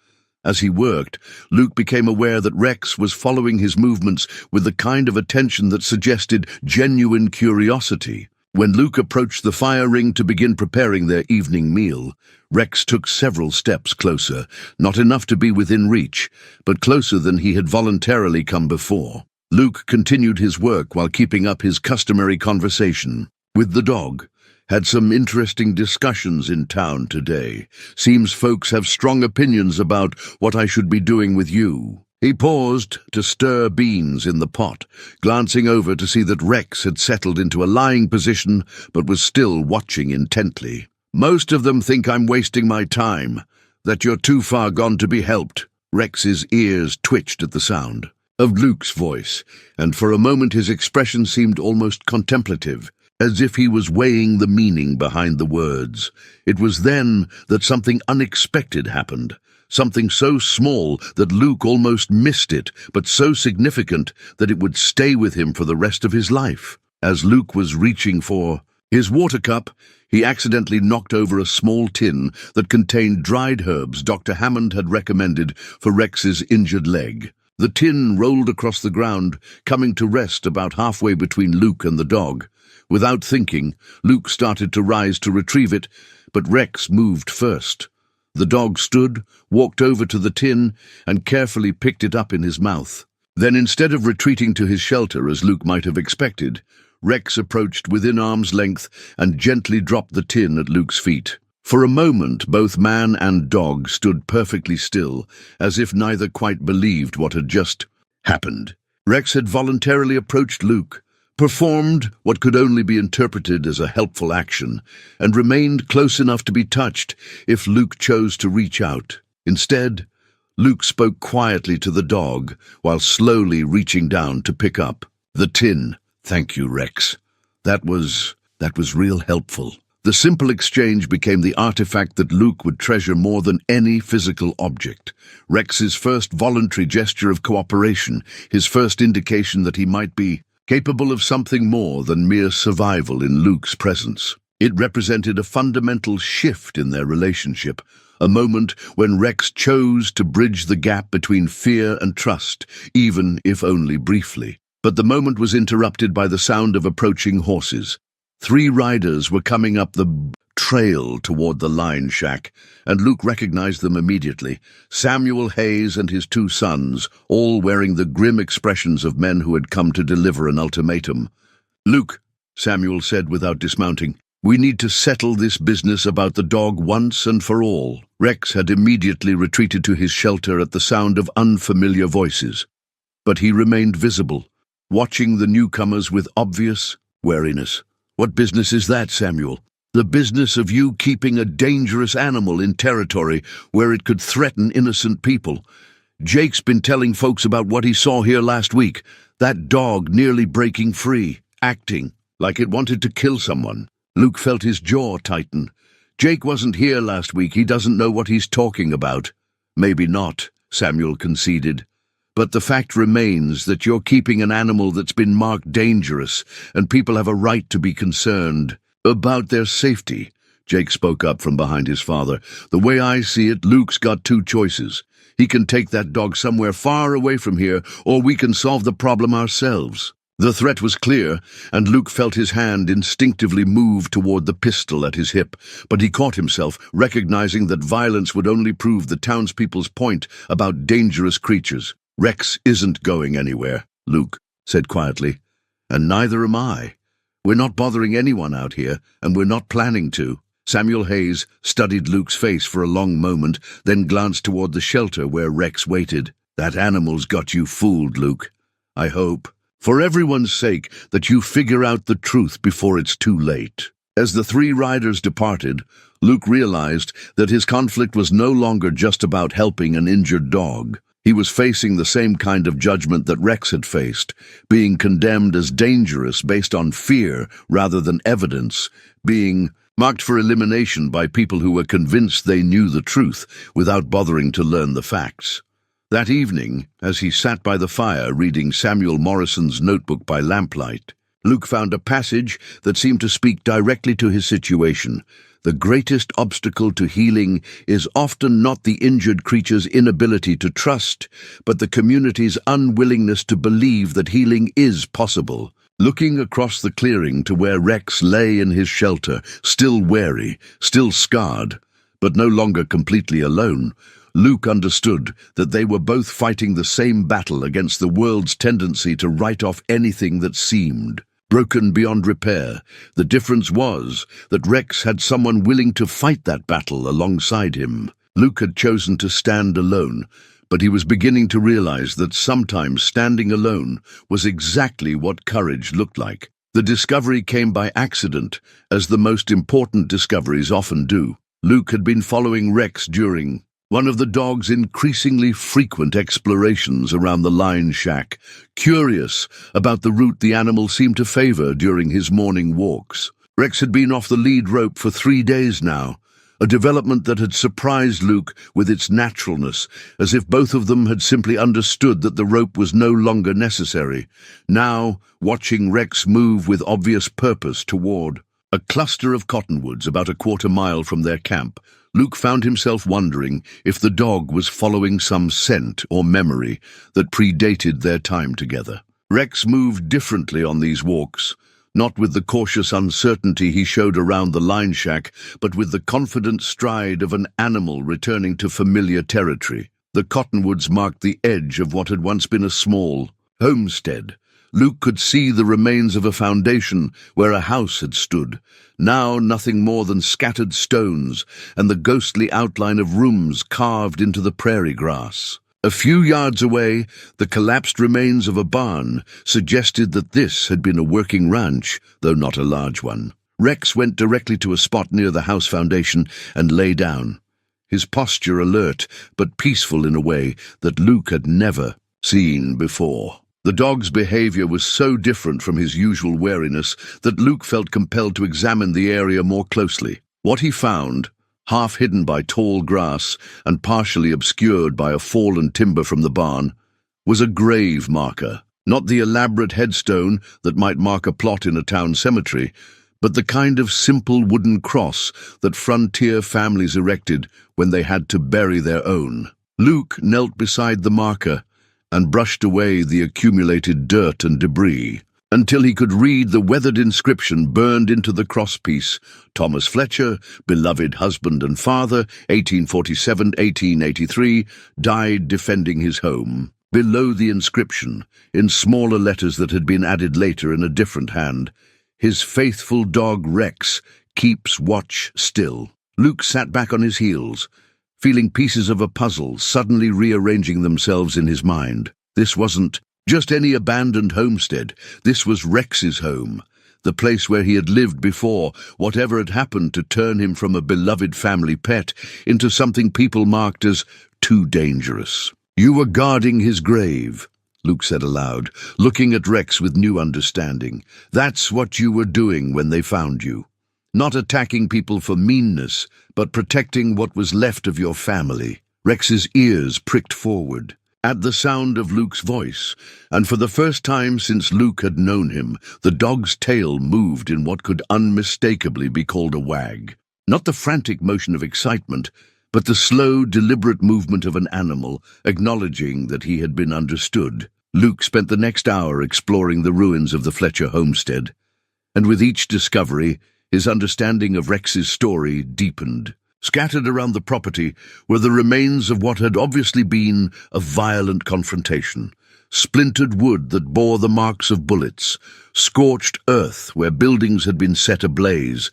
As he worked, Luke became aware that Rex was following his movements with the kind of attention that suggested genuine curiosity. When Luke approached the fire ring to begin preparing their evening meal, Rex took several steps closer, not enough to be within reach, but closer than he had voluntarily come before. Luke continued his work while keeping up his customary conversation with the dog. "Had some interesting discussions in town today. Seems folks have strong opinions about what I should be doing with you." He paused to stir beans in the pot, glancing over to see that Rex had settled into a lying position but was still watching intently. "Most of them think I'm wasting my time, that you're too far gone to be helped." Rex's ears twitched at the sound of Luke's voice, and for a moment his expression seemed almost contemplative, as if he was weighing the meaning behind the words. It was then that something unexpected happened, something so small that Luke almost missed it, but so significant that it would stay with him for the rest of his life. As Luke was reaching for his water cup, he accidentally knocked over a small tin that contained dried herbs Dr. Hammond had recommended for Rex's injured leg. The tin rolled across the ground, coming to rest about halfway between Luke and the dog. Without thinking, Luke started to rise to retrieve it, but Rex moved first. The dog stood, walked over to the tin, and carefully picked it up in his mouth. Then, instead of retreating to his shelter as Luke might have expected, Rex approached within arm's length and gently dropped the tin at Luke's feet. For a moment, both man and dog stood perfectly still, as if neither quite believed what had just happened. Rex had voluntarily approached Luke, performed what could only be interpreted as a helpful action, and remained close enough to be touched if Luke chose to reach out. Instead, Luke spoke quietly to the dog while slowly reaching down to pick up the tin. "Thank you, Rex. That was real helpful." The simple exchange became the artifact that Luke would treasure more than any physical object. Rex's first voluntary gesture of cooperation, his first indication that he might be capable of something more than mere survival in Luke's presence. It represented a fundamental shift in their relationship, a moment when Rex chose to bridge the gap between fear and trust, even if only briefly. But the moment was interrupted by the sound of approaching horses. 3 riders were coming up the trail toward the line shack, and Luke recognized them immediately. Samuel Hayes and his 2 sons, all wearing the grim expressions of men who had come to deliver an ultimatum. "Luke," Samuel said without dismounting, "we need to settle this business about the dog once and for all." Rex had immediately retreated to his shelter at the sound of unfamiliar voices, but he remained visible, watching the newcomers with obvious wariness. "What business is that, Samuel?" "The business of you keeping a dangerous animal in territory where it could threaten innocent people. Jake's been telling folks about what he saw here last week, that dog nearly breaking free, acting like it wanted to kill someone." Luke felt his jaw tighten. "Jake wasn't here last week. He doesn't know what he's talking about." "Maybe not," Samuel conceded. "But the fact remains that you're keeping an animal that's been marked dangerous, and people have a right to be concerned about their safety." Jake spoke up from behind his father. "The way I see it, Luke's got 2 choices. He can take that dog somewhere far away from here, or we can solve the problem ourselves." The threat was clear, and Luke felt his hand instinctively move toward the pistol at his hip, but he caught himself, recognizing that violence would only prove the townspeople's point about dangerous creatures. "Rex isn't going anywhere," Luke said quietly, "and neither am I. We're not bothering anyone out here, and we're not planning to." Samuel Hayes studied Luke's face for a long moment, then glanced toward the shelter where Rex waited. "That animal's got you fooled, Luke. I hope, for everyone's sake, that you figure out the truth before it's too late." As the 3 riders departed, Luke realized that his conflict was no longer just about helping an injured dog. He was facing the same kind of judgment that Rex had faced, being condemned as dangerous based on fear rather than evidence, being marked for elimination by people who were convinced they knew the truth without bothering to learn the facts. That evening, as he sat by the fire reading Samuel Morrison's notebook by lamplight, Luke found a passage that seemed to speak directly to his situation. "The greatest obstacle to healing is often not the injured creature's inability to trust, but the community's unwillingness to believe that healing is possible." Looking across the clearing to where Rex lay in his shelter, still wary, still scarred, but no longer completely alone, Luke understood that they were both fighting the same battle against the world's tendency to write off anything that seemed broken beyond repair. The difference was that Rex had someone willing to fight that battle alongside him. Luke had chosen to stand alone, but he was beginning to realize that sometimes standing alone was exactly what courage looked like. The discovery came by accident, as the most important discoveries often do. Luke had been following Rex during one of the dog's increasingly frequent explorations around the line shack, curious about the route the animal seemed to favor during his morning walks. Rex had been off the lead rope for 3 days now, a development that had surprised Luke with its naturalness, as if both of them had simply understood that the rope was no longer necessary. Now, watching Rex move with obvious purpose toward a cluster of cottonwoods about a quarter-mile from their camp, Luke found himself wondering if the dog was following some scent or memory that predated their time together. Rex moved differently on these walks, not with the cautious uncertainty he showed around the line shack, but with the confident stride of an animal returning to familiar territory. The cottonwoods marked the edge of what had once been a small homestead. Luke could see the remains of a foundation where a house had stood, now nothing more than scattered stones and the ghostly outline of rooms carved into the prairie grass. A few yards away, the collapsed remains of a barn suggested that this had been a working ranch, though not a large one. Rex went directly to a spot near the house foundation and lay down, his posture alert but peaceful in a way that Luke had never seen before. The dog's behavior was so different from his usual wariness that Luke felt compelled to examine the area more closely. What he found, half hidden by tall grass and partially obscured by a fallen timber from the barn, was a grave marker. Not the elaborate headstone that might mark a plot in a town cemetery, but the kind of simple wooden cross that frontier families erected when they had to bury their own. Luke knelt beside the marker and brushed away the accumulated dirt and debris, until he could read the weathered inscription burned into the crosspiece: Thomas Fletcher, beloved husband and father, 1847-1883, died defending his home. Below the inscription, in smaller letters that had been added later in a different hand, his faithful dog Rex keeps watch still. Luke sat back on his heels, feeling pieces of a puzzle suddenly rearranging themselves in his mind. This wasn't just any abandoned homestead. This was Rex's home, the place where he had lived before whatever had happened to turn him from a beloved family pet into something people marked as too dangerous. "You were guarding his grave," Luke said aloud, looking at Rex with new understanding. "That's what you were doing when they found you. Not attacking people for meanness, but protecting what was left of your family." Rex's ears pricked forward at the sound of Luke's voice, and for the first time since Luke had known him, the dog's tail moved in what could unmistakably be called a wag. Not the frantic motion of excitement, but the slow, deliberate movement of an animal, acknowledging that he had been understood. Luke spent the next hour exploring the ruins of the Fletcher homestead, and with each discovery, his understanding of Rex's story deepened. Scattered around the property were the remains of what had obviously been a violent confrontation: splintered wood that bore the marks of bullets, scorched earth where buildings had been set ablaze,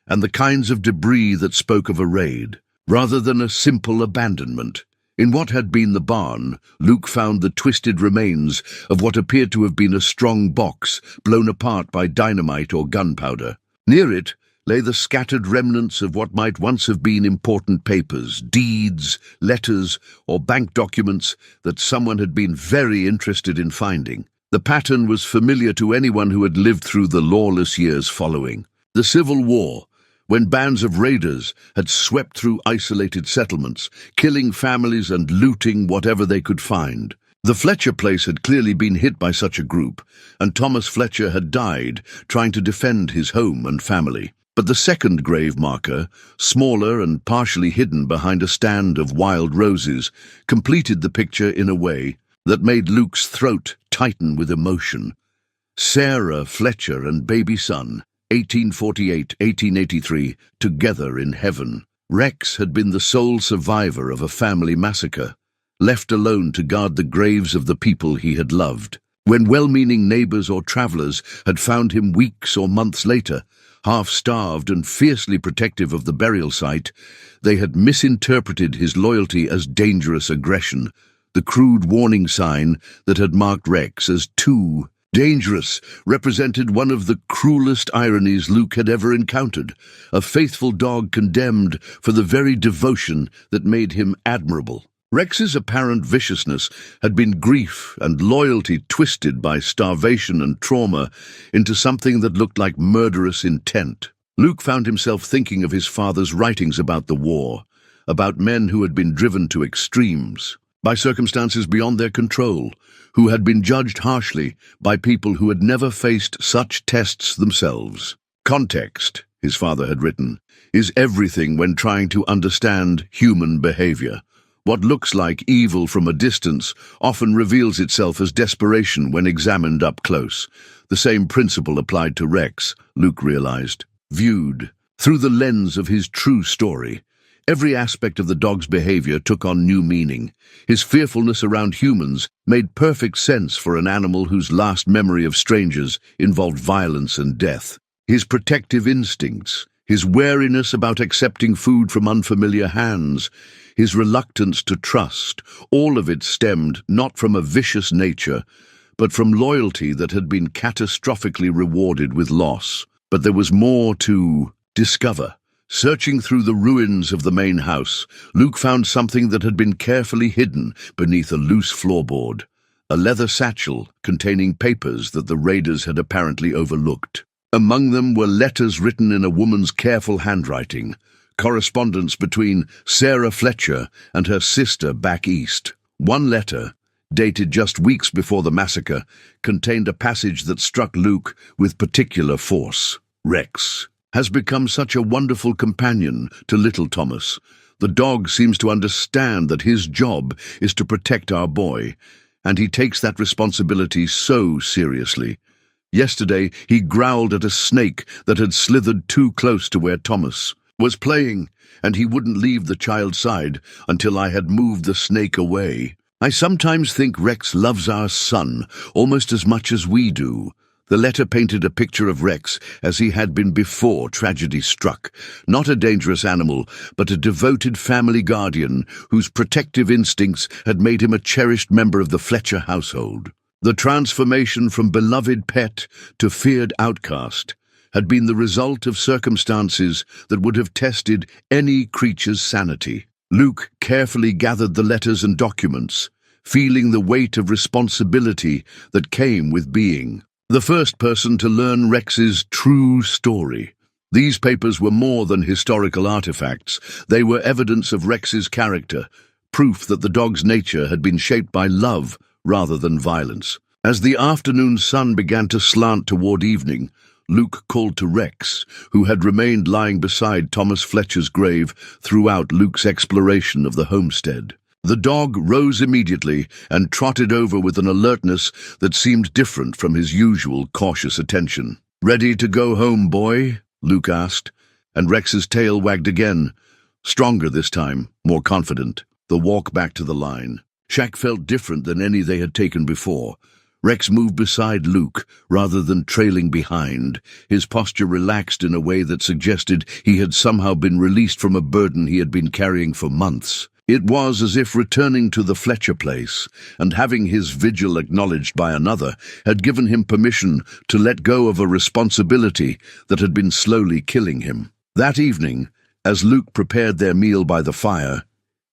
and the kinds of debris that spoke of a raid, rather than a simple abandonment. In what had been the barn, Luke found the twisted remains of what appeared to have been a strong box blown apart by dynamite or gunpowder. Near it lay the scattered remnants of what might once have been important papers, deeds, letters, or bank documents that someone had been very interested in finding. The pattern was familiar to anyone who had lived through the lawless years following the Civil War, when bands of raiders had swept through isolated settlements, killing families and looting whatever they could find. The Fletcher place had clearly been hit by such a group, and Thomas Fletcher had died trying to defend his home and family. But the second grave marker, smaller and partially hidden behind a stand of wild roses, completed the picture in a way that made Luke's throat tighten with emotion. Sarah Fletcher and baby son, 1848-1883, together in heaven. Rex had been the sole survivor of a family massacre, left alone to guard the graves of the people he had loved. When well-meaning neighbors or travelers had found him weeks or months later, half-starved and fiercely protective of the burial site, they had misinterpreted his loyalty as dangerous aggression, the crude warning sign that had marked Rex as too dangerous represented one of the cruelest ironies Luke had ever encountered: a faithful dog condemned for the very devotion that made him admirable. Rex's apparent viciousness had been grief and loyalty twisted by starvation and trauma into something that looked like murderous intent. Luke found himself thinking of his father's writings about the war, about men who had been driven to extremes by circumstances beyond their control, who had been judged harshly by people who had never faced such tests themselves. "Context," his father had written, "is everything when trying to understand human behavior. What looks like evil from a distance often reveals itself as desperation when examined up close." The same principle applied to Rex, Luke realized. Viewed through the lens of his true story, every aspect of the dog's behavior took on new meaning. His fearfulness around humans made perfect sense for an animal whose last memory of strangers involved violence and death. His protective instincts, his wariness about accepting food from unfamiliar hands, his reluctance to trust, all of it stemmed not from a vicious nature, but from loyalty that had been catastrophically rewarded with loss. But there was more to discover. Searching through the ruins of the main house, Luke found something that had been carefully hidden beneath a loose floorboard: a leather satchel containing papers that the raiders had apparently overlooked. Among them were letters written in a woman's careful handwriting, correspondence between Sarah Fletcher and her sister back east. One letter, dated just weeks before the massacre, contained a passage that struck Luke with particular force. "Rex has become such a wonderful companion to little Thomas. The dog seems to understand that his job is to protect our boy, and he takes that responsibility so seriously. Yesterday, he growled at a snake that had slithered too close to where Thomas was playing, and he wouldn't leave the child's side until I had moved the snake away. I sometimes think Rex loves our son almost as much as we do." The letter painted a picture of Rex as he had been before tragedy struck. Not a dangerous animal, but a devoted family guardian whose protective instincts had made him a cherished member of the Fletcher household. The transformation from beloved pet to feared outcast had been the result of circumstances that would have tested any creature's sanity. Luke carefully gathered the letters and documents, feeling the weight of responsibility that came with being the first person to learn Rex's true story. These papers were more than historical artifacts. They were evidence of Rex's character, proof that the dog's nature had been shaped by love rather than violence. As the afternoon sun began to slant toward evening, Luke called to Rex, who had remained lying beside Thomas Fletcher's grave throughout Luke's exploration of the homestead. The dog rose immediately and trotted over with an alertness that seemed different from his usual cautious attention. "Ready to go home, boy?" Luke asked, and Rex's tail wagged again, stronger this time, more confident. The walk back to the line. Shack felt different than any they had taken before. Rex moved beside Luke rather than trailing behind, his posture relaxed in a way that suggested he had somehow been released from a burden he had been carrying for months. It was as if returning to the Fletcher place and having his vigil acknowledged by another had given him permission to let go of a responsibility that had been slowly killing him. That evening, as Luke prepared their meal by the fire,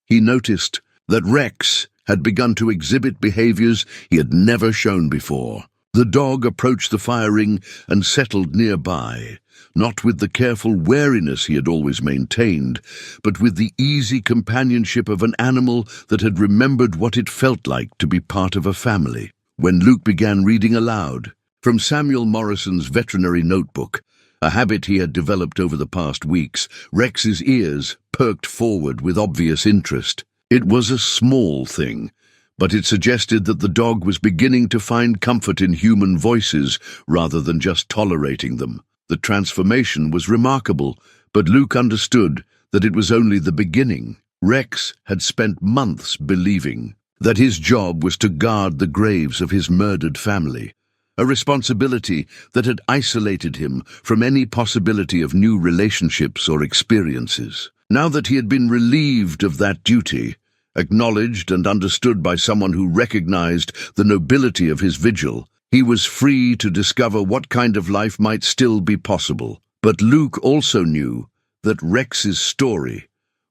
he noticed that Rex had begun to exhibit behaviors he had never shown before. The dog approached the fire ring and settled nearby, not with the careful wariness he had always maintained, but with the easy companionship of an animal that had remembered what it felt like to be part of a family. When Luke began reading aloud, from Samuel Morrison's veterinary notebook, a habit he had developed over the past weeks, Rex's ears perked forward with obvious interest. It was a small thing, but it suggested that the dog was beginning to find comfort in human voices rather than just tolerating them. The transformation was remarkable, but Luke understood that it was only the beginning. Rex had spent months believing that his job was to guard the graves of his murdered family, a responsibility that had isolated him from any possibility of new relationships or experiences. Now that he had been relieved of that duty, acknowledged and understood by someone who recognized the nobility of his vigil, he was free to discover what kind of life might still be possible. But Luke also knew that Rex's story,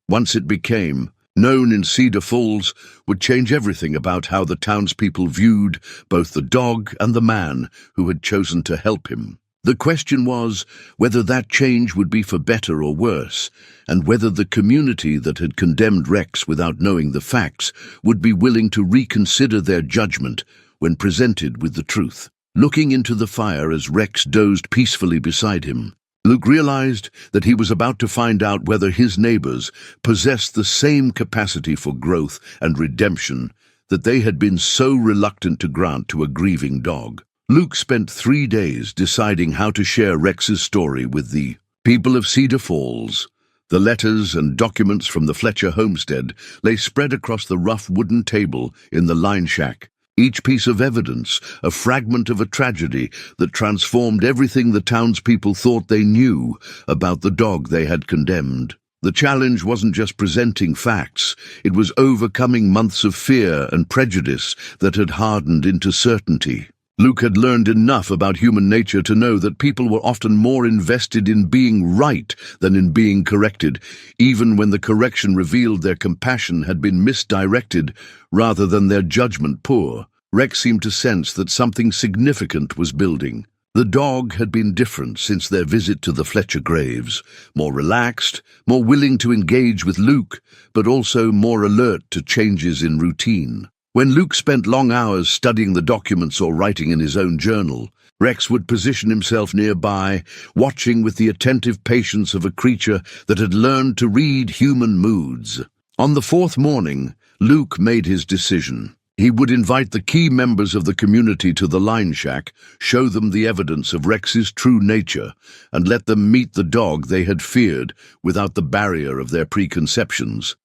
once it became known in Cedar Falls, would change everything about how the townspeople viewed both the dog and the man who had chosen to help him. The question was whether that change would be for better or worse, and whether the community that had condemned Rex without knowing the facts would be willing to reconsider their judgment when presented with the truth. Looking into the fire as Rex dozed peacefully beside him, Luke realized that he was about to find out whether his neighbors possessed the same capacity for growth and redemption that they had been so reluctant to grant to a grieving dog. Luke spent 3 days deciding how to share Rex's story with the people of Cedar Falls. The letters and documents from the Fletcher homestead lay spread across the rough wooden table in the line shack, each piece of evidence a fragment of a tragedy that transformed everything the townspeople thought they knew about the dog they had condemned. The challenge wasn't just presenting facts, it was overcoming months of fear and prejudice that had hardened into certainty. Luke had learned enough about human nature to know that people were often more invested in being right than in being corrected, even when the correction revealed their compassion had been misdirected rather than their judgment poor. Rex seemed to sense that something significant was building. The dog had been different since their visit to the Fletcher graves, more relaxed, more willing to engage with Luke, but also more alert to changes in routine. When Luke spent long hours studying the documents or writing in his own journal, Rex would position himself nearby, watching with the attentive patience of a creature that had learned to read human moods. On the fourth morning, Luke made his decision. He would invite the key members of the community to the line shack, show them the evidence of Rex's true nature, and let them meet the dog they had feared without the barrier of their preconceptions.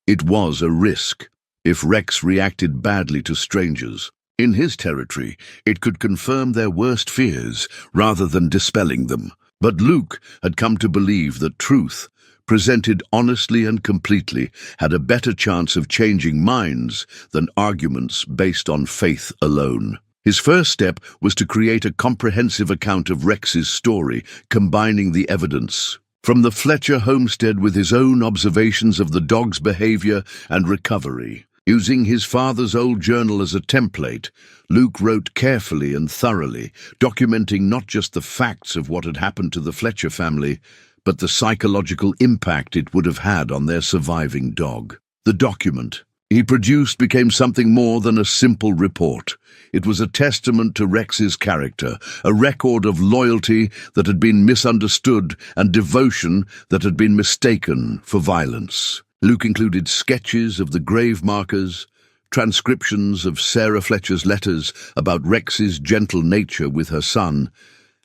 It was a risk. If Rex reacted badly to strangers in his territory, it could confirm their worst fears rather than dispelling them. But Luke had come to believe that truth, presented honestly and completely, had a better chance of changing minds than arguments based on faith alone. His first step was to create a comprehensive account of Rex's story, combining the evidence from the Fletcher homestead with his own observations of the dog's behavior and recovery. Using his father's old journal as a template, Luke wrote carefully and thoroughly, documenting not just the facts of what had happened to the Fletcher family, but the psychological impact it would have had on their surviving dog. The document he produced became something more than a simple report. It was a testament to Rex's character, a record of loyalty that had been misunderstood and devotion that had been mistaken for violence. Luke included sketches of the grave markers, transcriptions of Sarah Fletcher's letters about Rex's gentle nature with her son,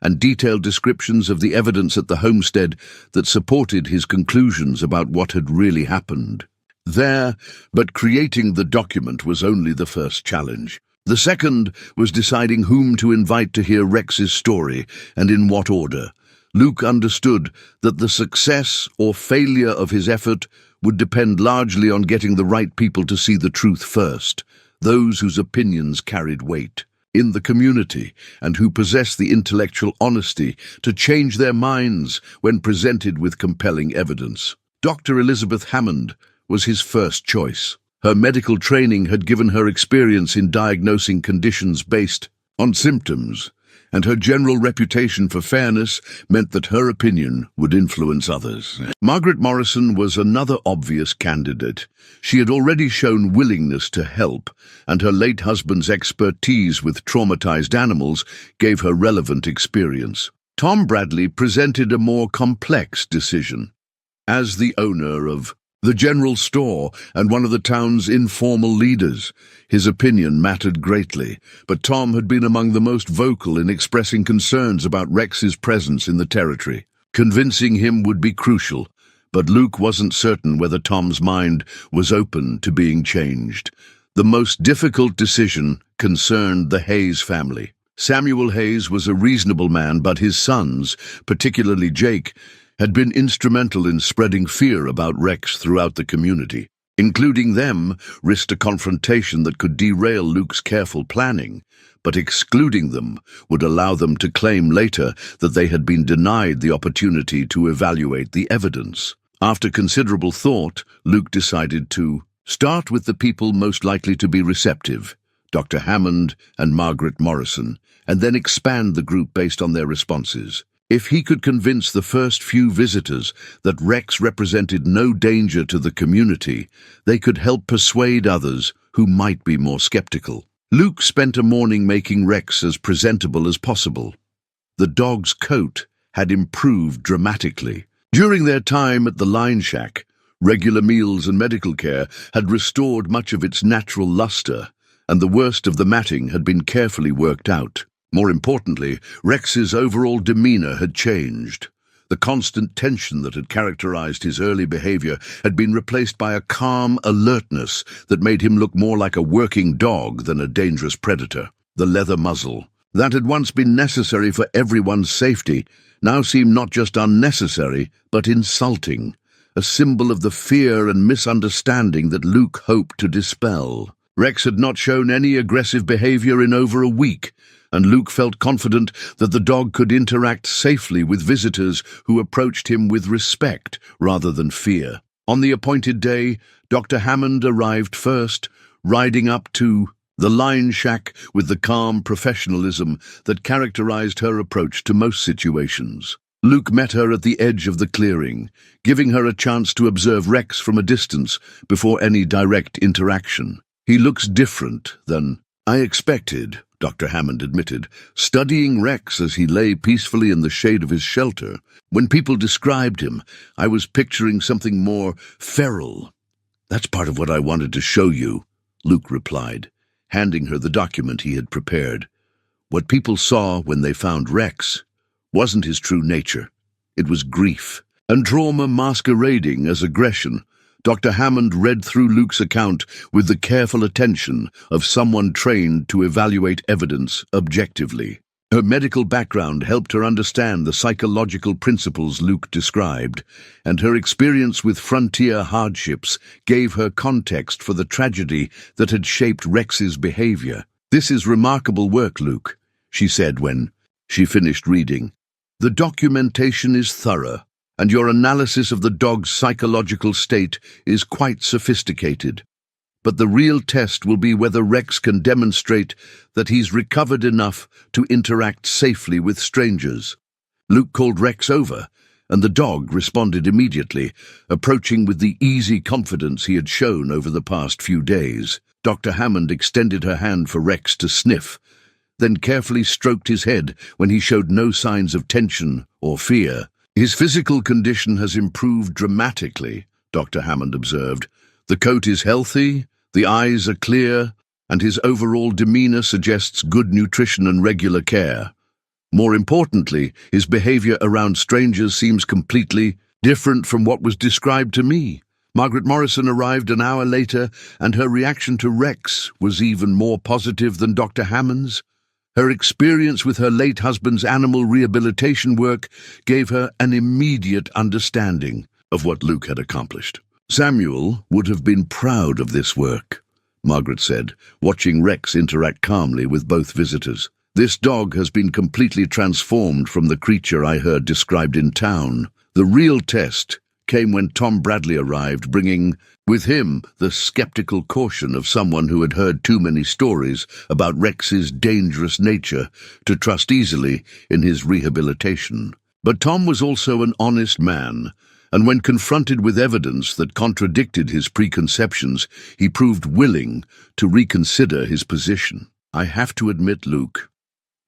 and detailed descriptions of the evidence at the homestead that supported his conclusions about what had really happened. But creating the document was only the first challenge. The second was deciding whom to invite to hear Rex's story and in what order. Luke understood that the success or failure of his effort would depend largely on getting the right people to see the truth first, those whose opinions carried weight in the community and who possessed the intellectual honesty to change their minds when presented with compelling evidence. Dr. Elizabeth Hammond was his first choice. Her medical training had given her experience in diagnosing conditions based on symptoms, and her general reputation for fairness meant that her opinion would influence others. Margaret Morrison was another obvious candidate. She had already shown willingness to help, and her late husband's expertise with traumatized animals gave her relevant experience. Tom Bradley presented a more complex decision. As the owner of the general store and one of the town's informal leaders, his opinion mattered greatly, but Tom had been among the most vocal in expressing concerns about Rex's presence in the territory. Convincing him would be crucial, but Luke wasn't certain whether Tom's mind was open to being changed. The most difficult decision concerned the Hayes family. Samuel Hayes was a reasonable man, but his sons, particularly Jake, had been instrumental in spreading fear about Rex throughout the community. Including them risked a confrontation that could derail Luke's careful planning, but excluding them would allow them to claim later that they had been denied the opportunity to evaluate the evidence. After considerable thought, Luke decided to start with the people most likely to be receptive, Dr. Hammond and Margaret Morrison, and then expand the group based on their responses. If he could convince the first few visitors that Rex represented no danger to the community, they could help persuade others who might be more skeptical. Luke spent a morning making Rex as presentable as possible. The dog's coat had improved dramatically. During their time at the line shack, regular meals and medical care had restored much of its natural luster, and the worst of the matting had been carefully worked out. More importantly, Rex's overall demeanor had changed. The constant tension that had characterized his early behavior had been replaced by a calm alertness that made him look more like a working dog than a dangerous predator. The leather muzzle, that had once been necessary for everyone's safety, now seemed not just unnecessary, but insulting, a symbol of the fear and misunderstanding that Luke hoped to dispel. Rex had not shown any aggressive behavior in over a week, and Luke felt confident that the dog could interact safely with visitors who approached him with respect rather than fear. On the appointed day, Dr. Hammond arrived first, riding up to the line shack with the calm professionalism that characterized her approach to most situations. Luke met her at the edge of the clearing, giving her a chance to observe Rex from a distance before any direct interaction. "He looks different than I expected," Dr. Hammond admitted, studying Rex as he lay peacefully in the shade of his shelter. "When people described him, I was picturing something more feral." "That's part of what I wanted to show you," Luke replied, handing her the document he had prepared. What people saw when they found Rex wasn't his true nature. It was grief and trauma masquerading as aggression. Dr. Hammond read through Luke's account with the careful attention of someone trained to evaluate evidence objectively. Her medical background helped her understand the psychological principles Luke described, and her experience with frontier hardships gave her context for the tragedy that had shaped Rex's behavior. "This is remarkable work, Luke," she said when she finished reading. "The documentation is thorough, and your analysis of the dog's psychological state is quite sophisticated. But the real test will be whether Rex can demonstrate that he's recovered enough to interact safely with strangers." Luke called Rex over, and the dog responded immediately, approaching with the easy confidence he had shown over the past few days. Dr. Hammond extended her hand for Rex to sniff, then carefully stroked his head when he showed no signs of tension or fear. "His physical condition has improved dramatically," Dr. Hammond observed. "The coat is healthy, the eyes are clear, and his overall demeanor suggests good nutrition and regular care. More importantly, his behavior around strangers seems completely different from what was described to me." Margaret Morrison arrived an hour later, and her reaction to Rex was even more positive than Dr. Hammond's. Her experience with her late husband's animal rehabilitation work gave her an immediate understanding of what Luke had accomplished. "Samuel would have been proud of this work," Margaret said, watching Rex interact calmly with both visitors. "This dog has been completely transformed from the creature I heard described in town." The real test came when Tom Bradley arrived, bringing with him the skeptical caution of someone who had heard too many stories about Rex's dangerous nature to trust easily in his rehabilitation. But Tom was also an honest man, and when confronted with evidence that contradicted his preconceptions, he proved willing to reconsider his position. "I have to admit, Luke,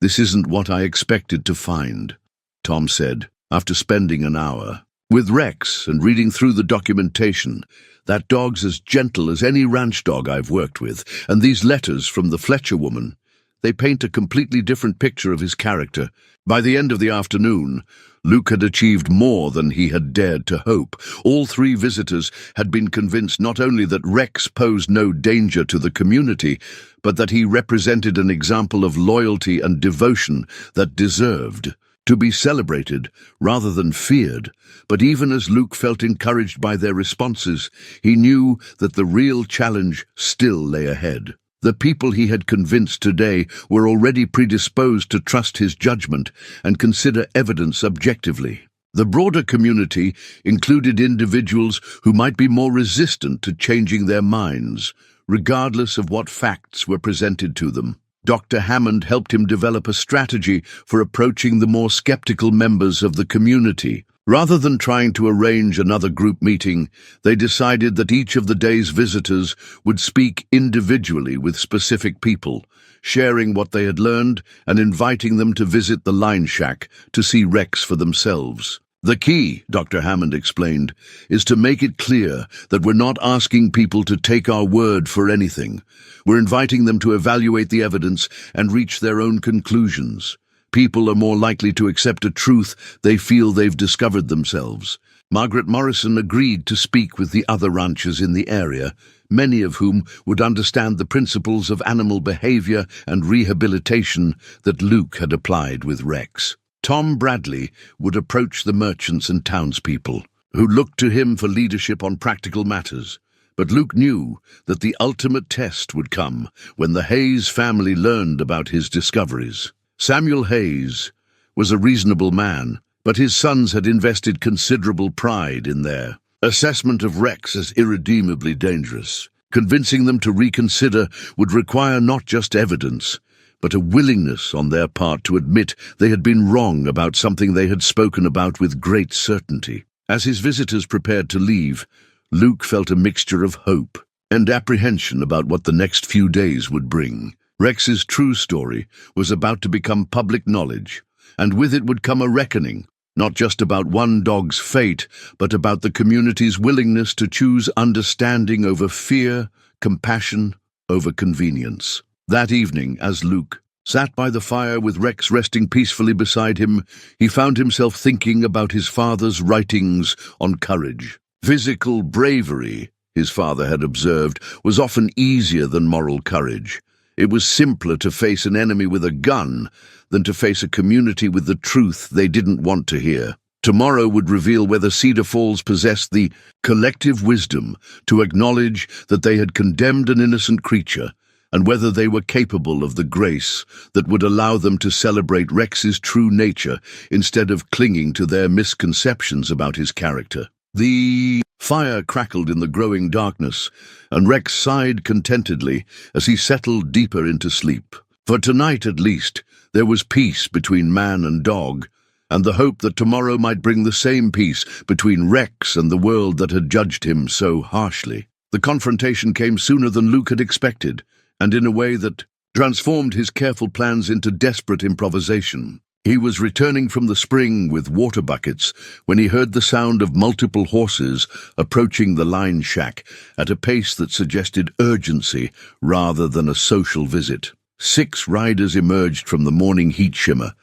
this isn't what I expected to find," Tom said, after spending an hour with Rex and reading through the documentation. "That dog's as gentle as any ranch dog I've worked with, and these letters from the Fletcher woman, they paint a completely different picture of his character." By the end of the afternoon, Luke had achieved more than he had dared to hope. All three visitors had been convinced not only that Rex posed no danger to the community, but that he represented an example of loyalty and devotion that deserved to be celebrated rather than feared. But even as Luke felt encouraged by their responses, he knew that the real challenge still lay ahead. The people he had convinced today were already predisposed to trust his judgment and consider evidence objectively. The broader community included individuals who might be more resistant to changing their minds, regardless of what facts were presented to them. Dr. Hammond helped him develop a strategy for approaching the more skeptical members of the community. Rather than trying to arrange another group meeting, they decided that each of the day's visitors would speak individually with specific people, sharing what they had learned and inviting them to visit the line shack to see Rex for themselves. "The key," Dr. Hammond explained, "is to make it clear that we're not asking people to take our word for anything. We're inviting them to evaluate the evidence and reach their own conclusions. People are more likely to accept a truth they feel they've discovered themselves." Margaret Morrison agreed to speak with the other ranchers in the area, many of whom would understand the principles of animal behavior and rehabilitation that Luke had applied with Rex. Tom Bradley would approach the merchants and townspeople, who looked to him for leadership on practical matters. But Luke knew that the ultimate test would come when the Hayes family learned about his discoveries. Samuel Hayes was a reasonable man, but his sons had invested considerable pride in their assessment of Rex as irredeemably dangerous. Convincing them to reconsider would require not just evidence, but a willingness on their part to admit they had been wrong about something they had spoken about with great certainty. As his visitors prepared to leave, Luke felt a mixture of hope and apprehension about what the next few days would bring. Rex's true story was about to become public knowledge, and with it would come a reckoning, not just about one dog's fate, but about the community's willingness to choose understanding over fear, compassion over convenience. That evening, as Luke sat by the fire with Rex resting peacefully beside him, he found himself thinking about his father's writings on courage. Physical bravery, his father had observed, was often easier than moral courage. It was simpler to face an enemy with a gun than to face a community with the truth they didn't want to hear. Tomorrow would reveal whether Cedar Falls possessed the collective wisdom to acknowledge that they had condemned an innocent creature, and whether they were capable of the grace that would allow them to celebrate Rex's true nature instead of clinging to their misconceptions about his character. The fire crackled in the growing darkness, and Rex sighed contentedly as he settled deeper into sleep. For tonight, at least, there was peace between man and dog, and the hope that tomorrow might bring the same peace between Rex and the world that had judged him so harshly. The confrontation came sooner than Luke had expected, and in a way that transformed his careful plans into desperate improvisation. He was returning from the spring with water buckets when he heard the sound of multiple horses approaching the line shack at a pace that suggested urgency rather than a social visit. 6 riders emerged from the morning heat shimmer,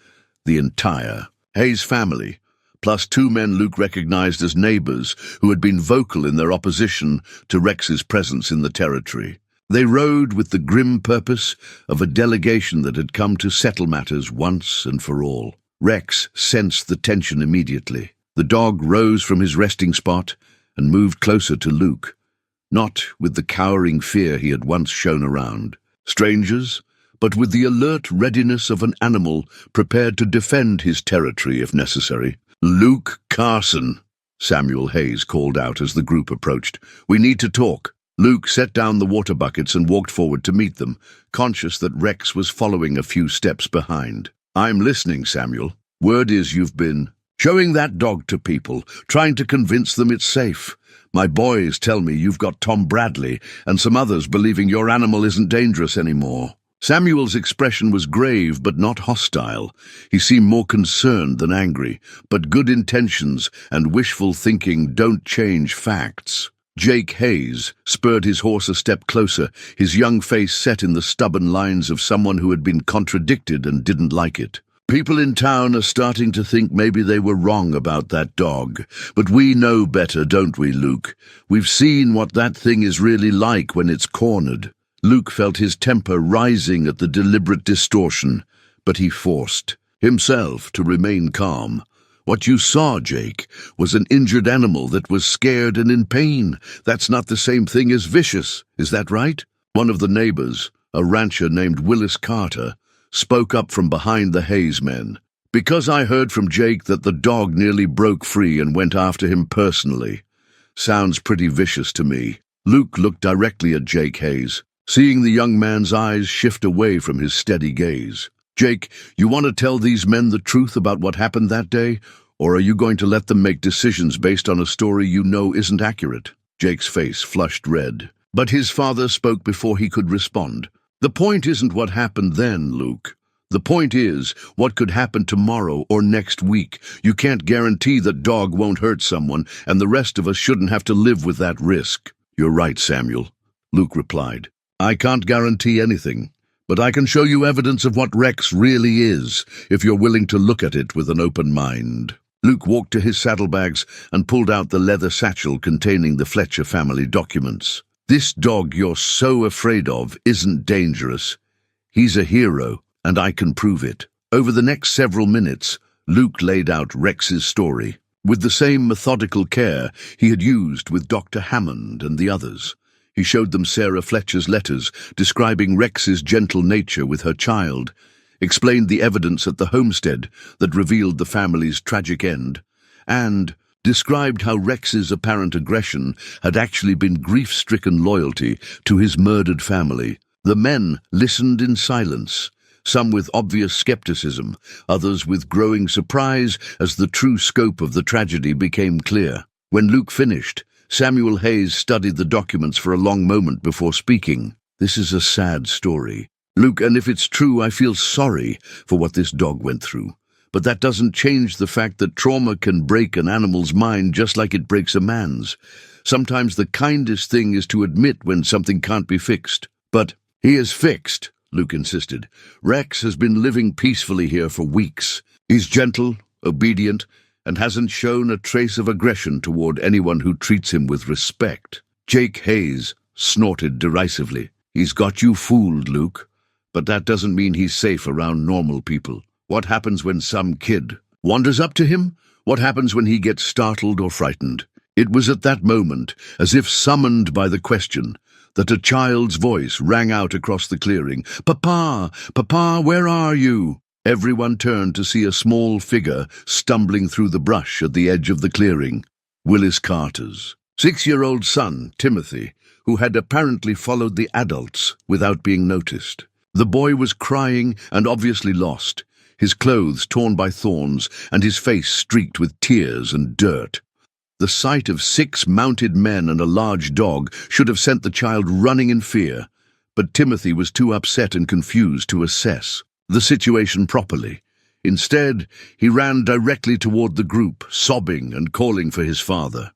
the entire Hayes family, plus 2 men Luke recognized as neighbors who had been vocal in their opposition to Rex's presence in the territory. They rode with the grim purpose of a delegation that had come to settle matters once and for all. Rex sensed the tension immediately. The dog rose from his resting spot and moved closer to Luke, not with the cowering fear he had once shown around strangers, but with the alert readiness of an animal prepared to defend his territory if necessary. "Luke Carson," Samuel Hayes called out as the group approached. "We need to talk." Luke set down the water buckets and walked forward to meet them, conscious that Rex was following a few steps behind. "I'm listening, Samuel. Word is you've been showing that dog to people, trying to convince them it's safe. My boys tell me you've got Tom Bradley and some others believing your animal isn't dangerous anymore." Samuel's expression was grave but not hostile. He seemed more concerned than angry, but good intentions and wishful thinking don't change facts. Jake Hayes spurred his horse a step closer, his young face set in the stubborn lines of someone who had been contradicted and didn't like it. "People in town are starting to think maybe they were wrong about that dog, but we know better, don't we, Luke? We've seen what that thing is really like when it's cornered." Luke felt his temper rising at the deliberate distortion, but he forced himself to remain calm. "What you saw, Jake, was an injured animal that was scared and in pain. That's not the same thing as vicious, is that right?" One of the neighbors, a rancher named Willis Carter, spoke up from behind the Hayes men. "Because I heard from Jake that the dog nearly broke free and went after him personally. Sounds pretty vicious to me." Luke looked directly at Jake Hayes, seeing the young man's eyes shift away from his steady gaze. "Jake, you want to tell these men the truth about what happened that day, or are you going to let them make decisions based on a story you know isn't accurate?" Jake's face flushed red, but his father spoke before he could respond. "The point isn't what happened then, Luke. The point is what could happen tomorrow or next week. You can't guarantee that dog won't hurt someone, and the rest of us shouldn't have to live with that risk." "You're right, Samuel," Luke replied. "I can't guarantee anything, but I can show you evidence of what Rex really is, if you're willing to look at it with an open mind." Luke walked to his saddlebags and pulled out the leather satchel containing the Fletcher family documents. "This dog you're so afraid of isn't dangerous. He's a hero, and I can prove it." Over the next several minutes, Luke laid out Rex's story, with the same methodical care he had used with Dr. Hammond and the others. He showed them Sarah Fletcher's letters describing Rex's gentle nature with her child, explained the evidence at the homestead that revealed the family's tragic end, and described how Rex's apparent aggression had actually been grief-stricken loyalty to his murdered family. The men listened in silence, some with obvious skepticism, others with growing surprise as the true scope of the tragedy became clear. When Luke finished, Samuel Hayes studied the documents for a long moment before speaking. "This is a sad story, Luke, and if it's true, I feel sorry for what this dog went through. But that doesn't change the fact that trauma can break an animal's mind just like it breaks a man's. Sometimes the kindest thing is to admit when something can't be fixed." "But he is fixed," Luke insisted. "Rex has been living peacefully here for weeks. He's gentle, obedient, and hasn't shown a trace of aggression toward anyone who treats him with respect." Jake Hayes snorted derisively. "He's got you fooled, Luke. But that doesn't mean he's safe around normal people. What happens when some kid wanders up to him? What happens when he gets startled or frightened?" It was at that moment, as if summoned by the question, that a child's voice rang out across the clearing. "Papa! Papa, where are you?" Everyone turned to see a small figure stumbling through the brush at the edge of the clearing. Willis Carter's 6-year-old son, Timothy, who had apparently followed the adults without being noticed. The boy was crying and obviously lost, his clothes torn by thorns and his face streaked with tears and dirt. The sight of 6 mounted men and a large dog should have sent the child running in fear, but Timothy was too upset and confused to assess the situation properly. Instead, he ran directly toward the group, sobbing and calling for his father.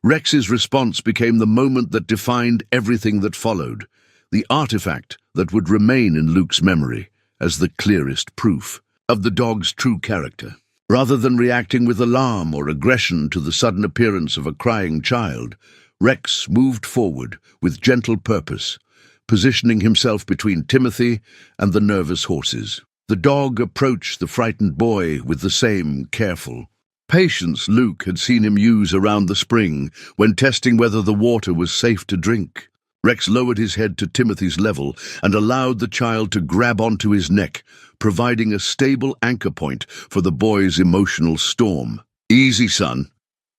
Rex's response became the moment that defined everything that followed, the artifact that would remain in Luke's memory as the clearest proof of the dog's true character. Rather than reacting with alarm or aggression to the sudden appearance of a crying child, Rex moved forward with gentle purpose, positioning himself between Timothy and the nervous horses. The dog approached the frightened boy with the same careful patience Luke had seen him use around the spring when testing whether the water was safe to drink. Rex lowered his head to Timothy's level and allowed the child to grab onto his neck, providing a stable anchor point for the boy's emotional storm. "Easy, son,"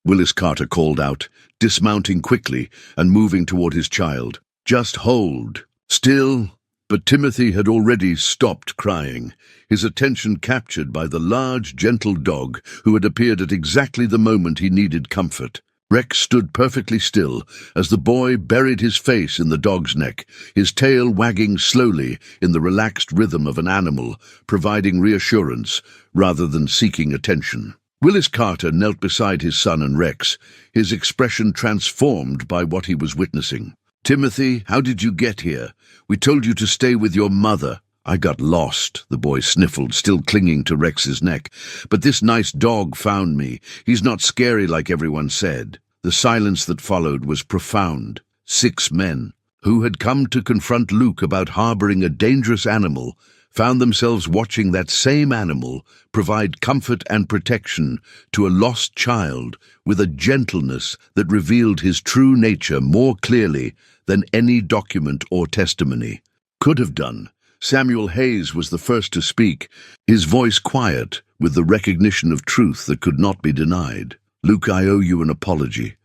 Willis Carter called out, dismounting quickly and moving toward his child. "Just hold still." But Timothy had already stopped crying, his attention captured by the large, gentle dog who had appeared at exactly the moment he needed comfort. Rex stood perfectly still as the boy buried his face in the dog's neck, his tail wagging slowly in the relaxed rhythm of an animal, providing reassurance rather than seeking attention. Willis Carter knelt beside his son and Rex, his expression transformed by what he was witnessing. "Timothy, how did you get here? We told you to stay with your mother." "I got lost," the boy sniffled, still clinging to Rex's neck. "But this nice dog found me. He's not scary like everyone said." The silence that followed was profound. 6 men, who had come to confront Luke about harboring a dangerous animal, found themselves watching that same animal provide comfort and protection to a lost child with a gentleness that revealed his true nature more clearly than any document or testimony could have done. Samuel Hayes was the first to speak, his voice quiet with the recognition of truth that could not be denied. "Luke, I owe you an apology.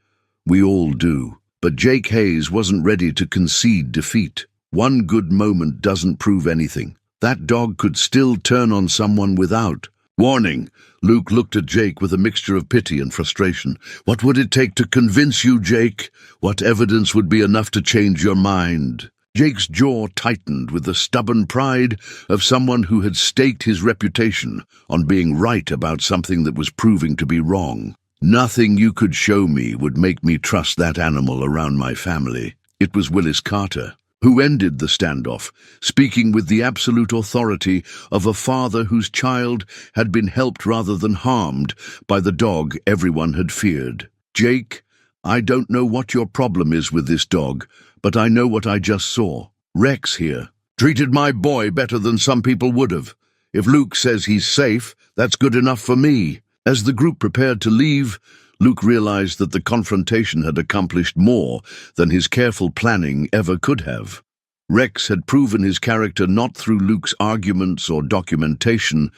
We all do." But Jake Hayes wasn't ready to concede defeat. One good moment doesn't prove anything. That dog could still turn on someone without warning. Luke looked at Jake with a mixture of pity and frustration. "What would it take to convince you, Jake? What evidence would be enough to change your mind?" Jake's jaw tightened with the stubborn pride of someone who had staked his reputation on being right about something that was proving to be wrong. "Nothing you could show me would make me trust that animal around my family." It was Willis Carter who ended the standoff, speaking with the absolute authority of a father whose child had been helped rather than harmed by the dog everyone had feared. "Jake, I don't know what your problem is with this dog, but I know what I just saw. Rex here treated my boy better than some people would have. If Luke says he's safe, that's good enough for me." As the group prepared to leave, Luke realized that the confrontation had accomplished more than his careful planning ever could have. Rex had proven his character not through Luke's arguments or documentation,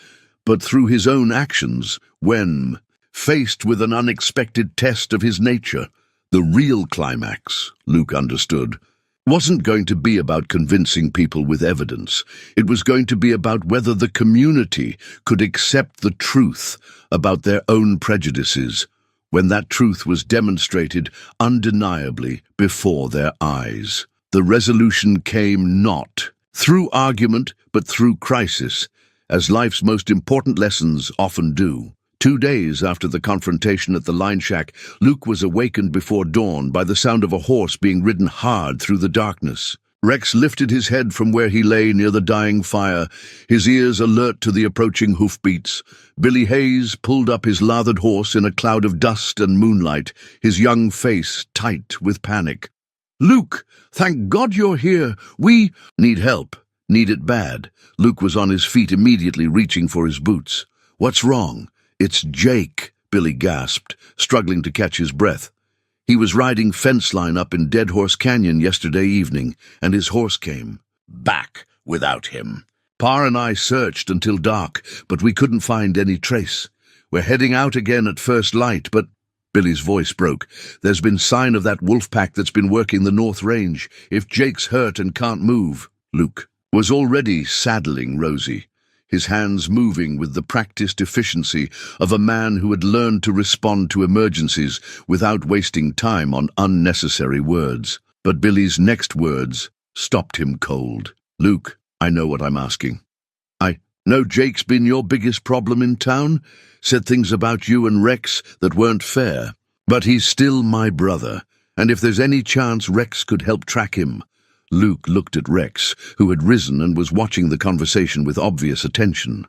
but through his own actions when faced with an unexpected test of his nature. The real climax, Luke understood, wasn't going to be about convincing people with evidence. It was going to be about whether the community could accept the truth about their own prejudices when that truth was demonstrated undeniably before their eyes. The resolution came not through argument, but through crisis, as life's most important lessons often do. 2 days after the confrontation at the line shack, Luke was awakened before dawn by the sound of a horse being ridden hard through the darkness. Rex lifted his head from where he lay near the dying fire, his ears alert to the approaching hoofbeats. Billy Hayes pulled up his lathered horse in a cloud of dust and moonlight, his young face tight with panic. "Luke, thank God you're here. We need help. Need it bad." Luke was on his feet immediately, reaching for his boots. "What's wrong?" "It's Jake," Billy gasped, struggling to catch his breath. "He was riding fence line up in Dead Horse Canyon yesterday evening, and his horse came back without him. Pa and I searched until dark, but we couldn't find any trace. We're heading out again at first light, but—" Billy's voice broke. "There's been sign of that wolf pack that's been working the North Range. If Jake's hurt and can't move—" Luke was already saddling Rosie, his hands moving with the practiced efficiency of a man who had learned to respond to emergencies without wasting time on unnecessary words. But Billy's next words stopped him cold. "Luke, I know what I'm asking. I know Jake's been your biggest problem in town, said things about you and Rex that weren't fair. But he's still my brother, and if there's any chance Rex could help track him—" Luke looked at Rex, who had risen and was watching the conversation with obvious attention.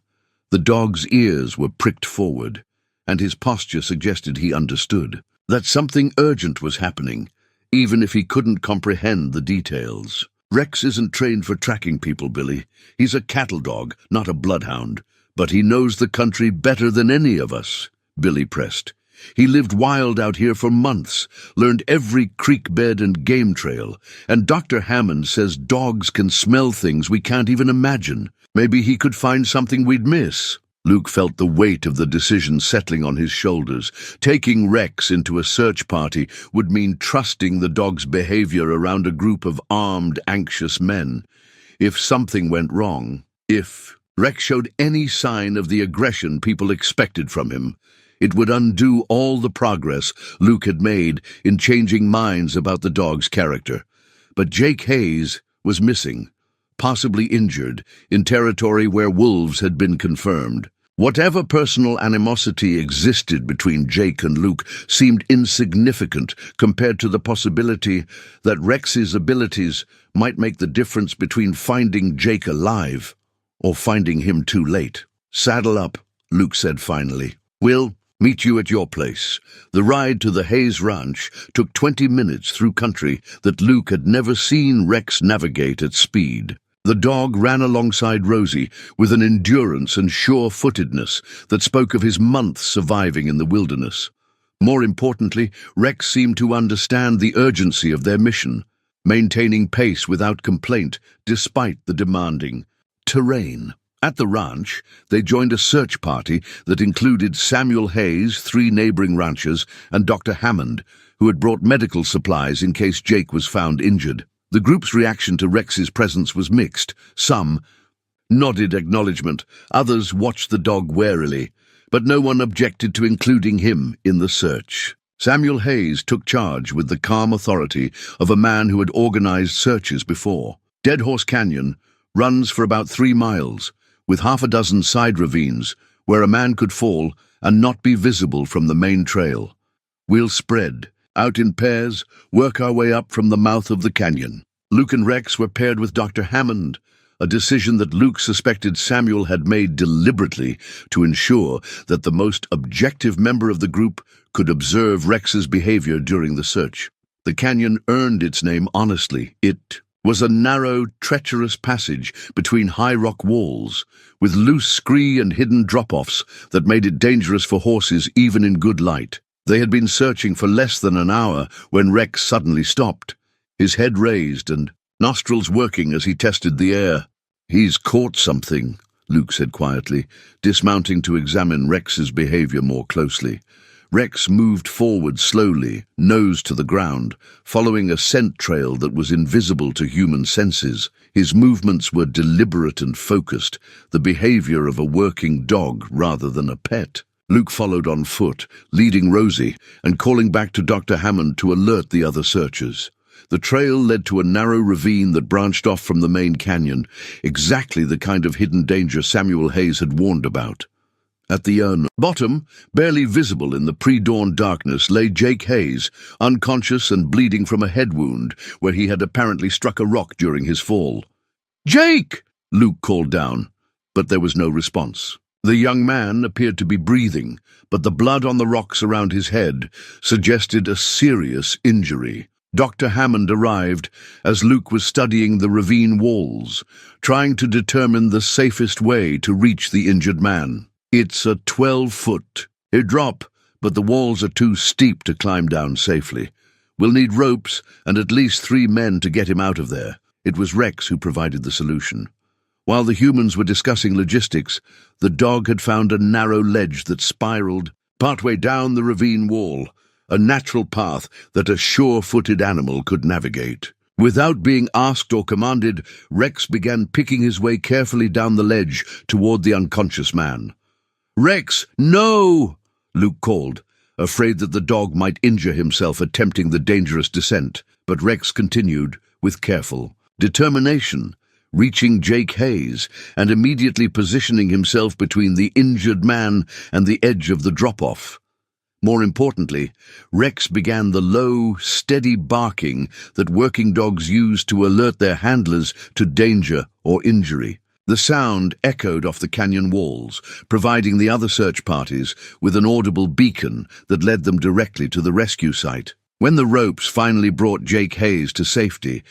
The dog's ears were pricked forward, and his posture suggested he understood that something urgent was happening, even if he couldn't comprehend the details. "Rex isn't trained for tracking people, Billy. He's a cattle dog, not a bloodhound. But he knows the country better than any of us," Billy pressed. "He lived wild out here for months, learned every creek bed and game trail, and Dr. Hammond says dogs can smell things we can't even imagine. Maybe he could find something we'd miss." Luke felt the weight of the decision settling on his shoulders. Taking Rex into a search party would mean trusting the dog's behavior around a group of armed, anxious men. If something went wrong, if Rex showed any sign of the aggression people expected from him, it would undo all the progress Luke had made in changing minds about the dog's character. But Jake Hayes was missing, possibly injured, in territory where wolves had been confirmed. Whatever personal animosity existed between Jake and Luke seemed insignificant compared to the possibility that Rex's abilities might make the difference between finding Jake alive or finding him too late. "Saddle up," Luke said finally. "We'll meet you at your place." The ride to the Hayes Ranch took 20 minutes through country that Luke had never seen Rex navigate at speed. The dog ran alongside Rosie with an endurance and sure-footedness that spoke of his months surviving in the wilderness. More importantly, Rex seemed to understand the urgency of their mission, maintaining pace without complaint despite the demanding terrain. At the ranch, they joined a search party that included Samuel Hayes, 3 neighboring ranchers, and Dr. Hammond, who had brought medical supplies in case Jake was found injured. The group's reaction to Rex's presence was mixed. Some nodded acknowledgement, others watched the dog warily, but no one objected to including him in the search. Samuel Hayes took charge with the calm authority of a man who had organized searches before. Dead Horse Canyon runs for about 3 miles, with half a dozen side ravines where a man could fall and not be visible from the main trail. "We'll spread out in pairs, work our way up from the mouth of the canyon." Luke and Rex were paired with Dr. Hammond, a decision that Luke suspected Samuel had made deliberately to ensure that the most objective member of the group could observe Rex's behavior during the search. The canyon earned its name honestly. It was a narrow, treacherous passage between high rock walls, with loose scree and hidden drop-offs that made it dangerous for horses even in good light. They had been searching for less than an hour when Rex suddenly stopped, his head raised and nostrils working as he tested the air. "He's caught something," Luke said quietly, dismounting to examine Rex's behavior more closely. Rex moved forward slowly, nose to the ground, following a scent trail that was invisible to human senses. His movements were deliberate and focused, the behavior of a working dog rather than a pet. Luke followed on foot, leading Rosie and calling back to Dr. Hammond to alert the other searchers. The trail led to a narrow ravine that branched off from the main canyon, exactly the kind of hidden danger Samuel Hayes had warned about. At the bottom, barely visible in the pre-dawn darkness, lay Jake Hayes, unconscious and bleeding from a head wound where he had apparently struck a rock during his fall. "Jake!" Luke called down, but there was no response. The young man appeared to be breathing, but the blood on the rocks around his head suggested a serious injury. Dr. Hammond arrived as Luke was studying the ravine walls, trying to determine the safest way to reach the injured man. "It's a 12-foot drop, but the walls are too steep to climb down safely. We'll need ropes and at least 3 men to get him out of there." It was Rex who provided the solution. While the humans were discussing logistics, the dog had found a narrow ledge that spiraled partway down the ravine wall, a natural path that a sure-footed animal could navigate. Without being asked or commanded, Rex began picking his way carefully down the ledge toward the unconscious man. "Rex, no!" Luke called, afraid that the dog might injure himself attempting the dangerous descent, but Rex continued, with careful determination, reaching Jake Hayes and immediately positioning himself between the injured man and the edge of the drop-off. More importantly, Rex began the low, steady barking that working dogs use to alert their handlers to danger or injury. The sound echoed off the canyon walls, providing the other search parties with an audible beacon that led them directly to the rescue site. When the ropes finally brought Jake Hayes to safety,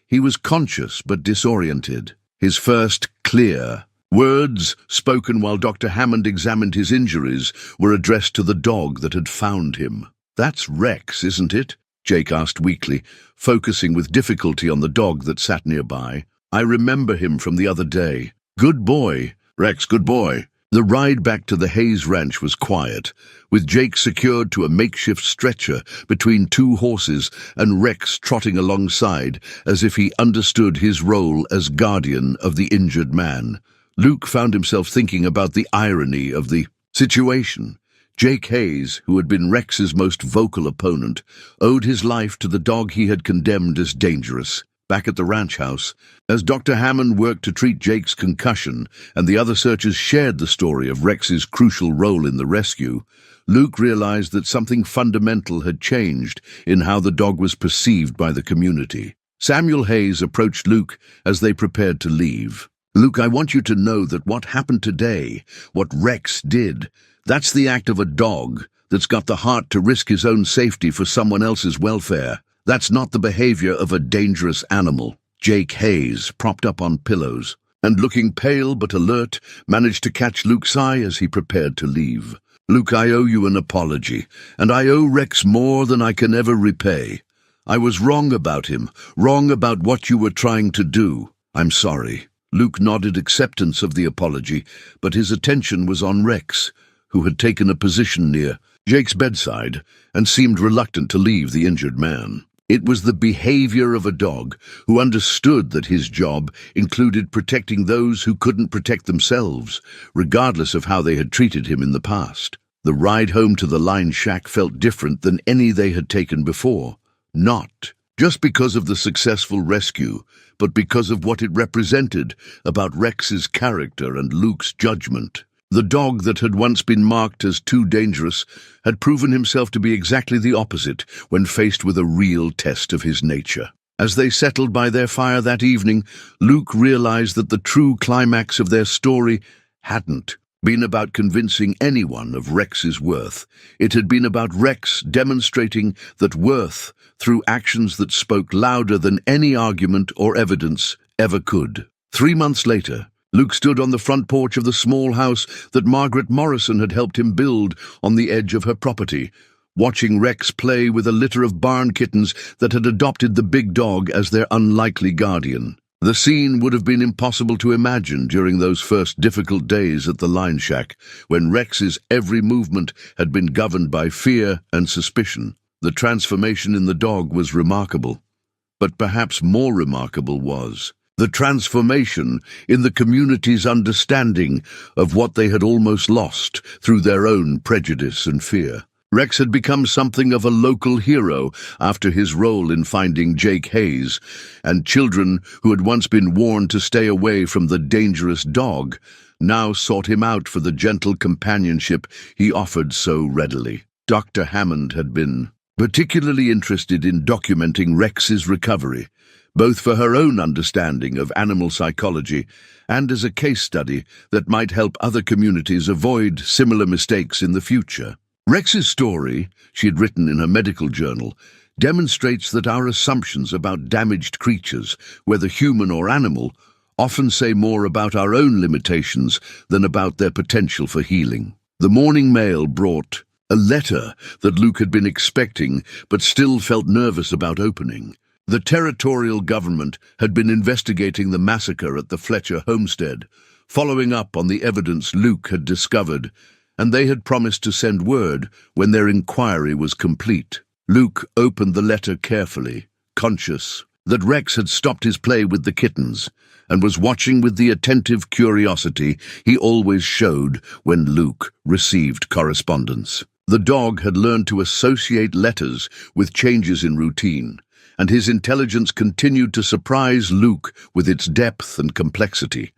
he was conscious but disoriented. His first clear words, spoken while Dr. Hammond examined his injuries, were addressed to the dog that had found him. "That's Rex, isn't it?" Jake asked weakly, focusing with difficulty on the dog that sat nearby. "I remember him from the other day." "Good boy, Rex, good boy." The ride back to the Hayes Ranch was quiet, with Jake secured to a makeshift stretcher between 2 horses and Rex trotting alongside as if he understood his role as guardian of the injured man. Luke found himself thinking about the irony of the situation. Jake Hayes, who had been Rex's most vocal opponent, owed his life to the dog he had condemned as dangerous. Back at the ranch house, as Dr. Hammond worked to treat Jake's concussion and the other searchers shared the story of Rex's crucial role in the rescue, Luke realized that something fundamental had changed in how the dog was perceived by the community. Samuel Hayes approached Luke as they prepared to leave. "Luke, I want you to know that what happened today, what Rex did, that's the act of a dog that's got the heart to risk his own safety for someone else's welfare. That's not the behavior of a dangerous animal." Jake Hayes, propped up on pillows and looking pale but alert, managed to catch Luke's eye as he prepared to leave. "Luke, I owe you an apology, and I owe Rex more than I can ever repay. I was wrong about him, wrong about what you were trying to do. I'm sorry." Luke nodded acceptance of the apology, but his attention was on Rex, who had taken a position near Jake's bedside and seemed reluctant to leave the injured man. It was the behavior of a dog who understood that his job included protecting those who couldn't protect themselves, regardless of how they had treated him in the past. The ride home to the line shack felt different than any they had taken before. Not just because of the successful rescue, but because of what it represented about Rex's character and Luke's judgment. The dog that had once been marked as too dangerous had proven himself to be exactly the opposite when faced with a real test of his nature. As they settled by their fire that evening, Luke realized that the true climax of their story hadn't been about convincing anyone of Rex's worth. It had been about Rex demonstrating that worth through actions that spoke louder than any argument or evidence ever could. 3 months later, Luke stood on the front porch of the small house that Margaret Morrison had helped him build on the edge of her property, watching Rex play with a litter of barn kittens that had adopted the big dog as their unlikely guardian. The scene would have been impossible to imagine during those first difficult days at the line shack, when Rex's every movement had been governed by fear and suspicion. The transformation in the dog was remarkable, but perhaps more remarkable was the transformation in the community's understanding of what they had almost lost through their own prejudice and fear. Rex had become something of a local hero after his role in finding Jake Hayes, and children who had once been warned to stay away from the dangerous dog now sought him out for the gentle companionship he offered so readily. Dr. Hammond had been particularly interested in documenting Rex's recovery, both for her own understanding of animal psychology and as a case study that might help other communities avoid similar mistakes in the future. Rex's story, she had written in her medical journal, demonstrates that our assumptions about damaged creatures, whether human or animal, often say more about our own limitations than about their potential for healing. The morning mail brought a letter that Luke had been expecting but still felt nervous about opening. The territorial government had been investigating the massacre at the Fletcher homestead, following up on the evidence Luke had discovered, and they had promised to send word when their inquiry was complete. Luke opened the letter carefully, conscious that Rex had stopped his play with the kittens and was watching with the attentive curiosity he always showed when Luke received correspondence. The dog had learned to associate letters with changes in routine, and his intelligence continued to surprise Luke with its depth and complexity.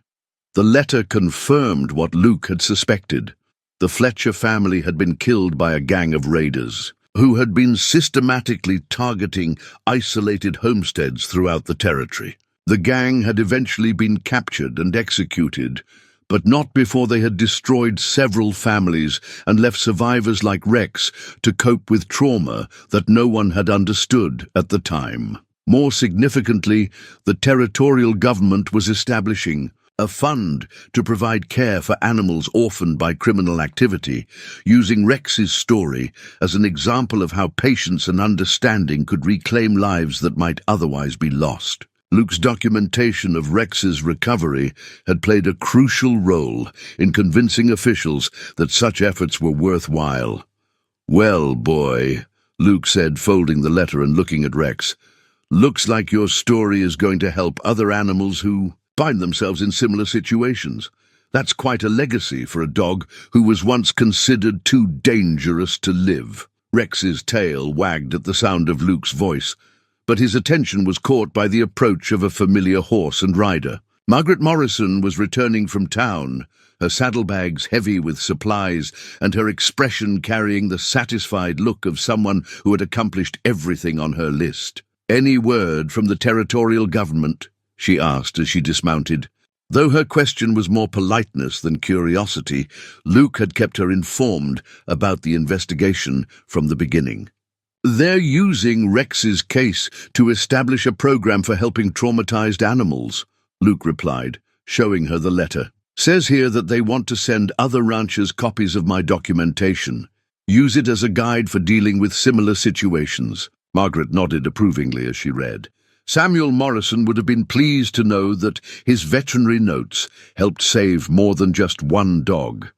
The letter confirmed what Luke had suspected. The Fletcher family had been killed by a gang of raiders who had been systematically targeting isolated homesteads throughout the territory. The gang had eventually been captured and executed, but not before they had destroyed several families and left survivors like Rex to cope with trauma that no one had understood at the time. More significantly, the territorial government was establishing a fund to provide care for animals orphaned by criminal activity, using Rex's story as an example of how patience and understanding could reclaim lives that might otherwise be lost. Luke's documentation of Rex's recovery had played a crucial role in convincing officials that such efforts were worthwhile. "Well, boy," Luke said, folding the letter and looking at Rex, "looks like your story is going to help other animals who find themselves in similar situations. That's quite a legacy for a dog who was once considered too dangerous to live." Rex's tail wagged at the sound of Luke's voice, but his attention was caught by the approach of a familiar horse and rider. Margaret Morrison was returning from town, her saddlebags heavy with supplies and her expression carrying the satisfied look of someone who had accomplished everything on her list. "Any word from the territorial government?" she asked as she dismounted. Though her question was more politeness than curiosity, Luke had kept her informed about the investigation from the beginning. "They're using Rex's case to establish a program for helping traumatized animals," Luke replied, showing her the letter. "Says here that they want to send other ranchers copies of my documentation. Use it as a guide for dealing with similar situations." Margaret nodded approvingly as she read. Samuel Morrison would have been pleased to know that his veterinary notes helped save more than just one dog.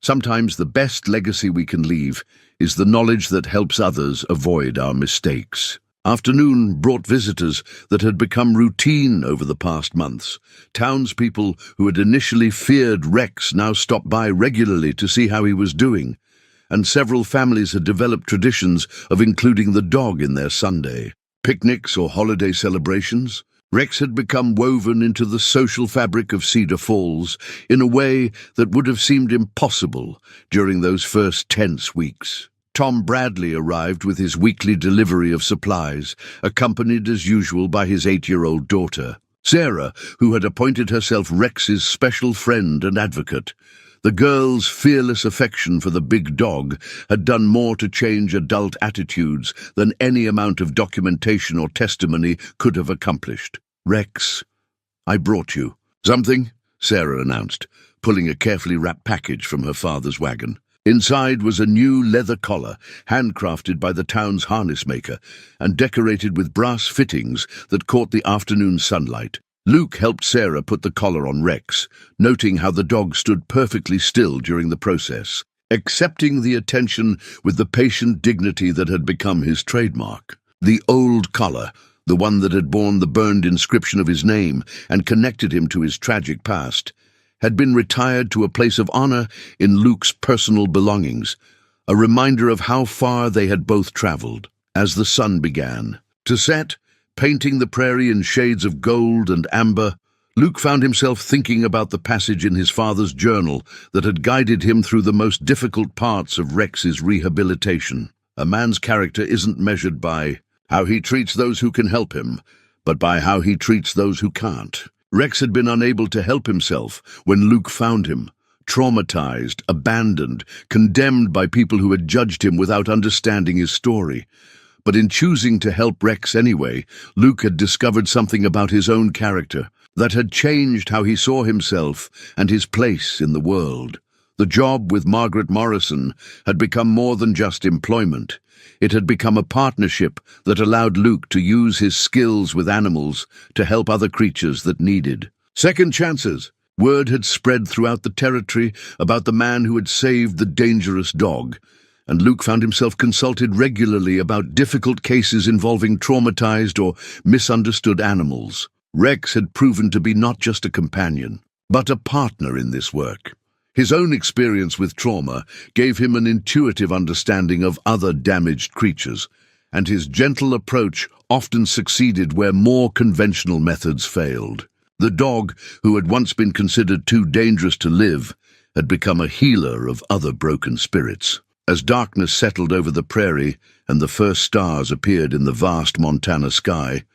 Sometimes the best legacy we can leave is the knowledge that helps others avoid our mistakes. Afternoon brought visitors that had become routine over the past months. Townspeople who had initially feared Rex now stopped by regularly to see how he was doing, and several families had developed traditions of including the dog in their Sunday picnics or holiday celebrations. Rex had become woven into the social fabric of Cedar Falls in a way that would have seemed impossible during those first tense weeks. Tom Bradley arrived with his weekly delivery of supplies, accompanied as usual by his 8-year-old daughter, Sarah, who had appointed herself Rex's special friend and advocate. The girl's fearless affection for the big dog had done more to change adult attitudes than any amount of documentation or testimony could have accomplished. "Rex, I brought you." "Something?" Sarah announced, pulling a carefully wrapped package from her father's wagon. Inside was a new leather collar, handcrafted by the town's harness maker, and decorated with brass fittings that caught the afternoon sunlight. Luke helped Sarah put the collar on Rex, noting how the dog stood perfectly still during the process, accepting the attention with the patient dignity that had become his trademark. The old collar, the one that had borne the burned inscription of his name and connected him to his tragic past, had been retired to a place of honor in Luke's personal belongings, a reminder of how far they had both traveled. As the sun began to set, painting the prairie in shades of gold and amber, Luke found himself thinking about the passage in his father's journal that had guided him through the most difficult parts of Rex's rehabilitation. A man's character isn't measured by how he treats those who can help him, but by how he treats those who can't. Rex had been unable to help himself when Luke found him, traumatized, abandoned, condemned by people who had judged him without understanding his story. But in choosing to help Rex anyway, Luke had discovered something about his own character that had changed how he saw himself and his place in the world. The job with Margaret Morrison had become more than just employment. It had become a partnership that allowed Luke to use his skills with animals to help other creatures that needed second chances. Word had spread throughout the territory about the man who had saved the dangerous dog, and Luke found himself consulted regularly about difficult cases involving traumatized or misunderstood animals. Rex had proven to be not just a companion, but a partner in this work. His own experience with trauma gave him an intuitive understanding of other damaged creatures, and his gentle approach often succeeded where more conventional methods failed. The dog, who had once been considered too dangerous to live, had become a healer of other broken spirits. As darkness settled over the prairie and the first stars appeared in the vast Montana sky,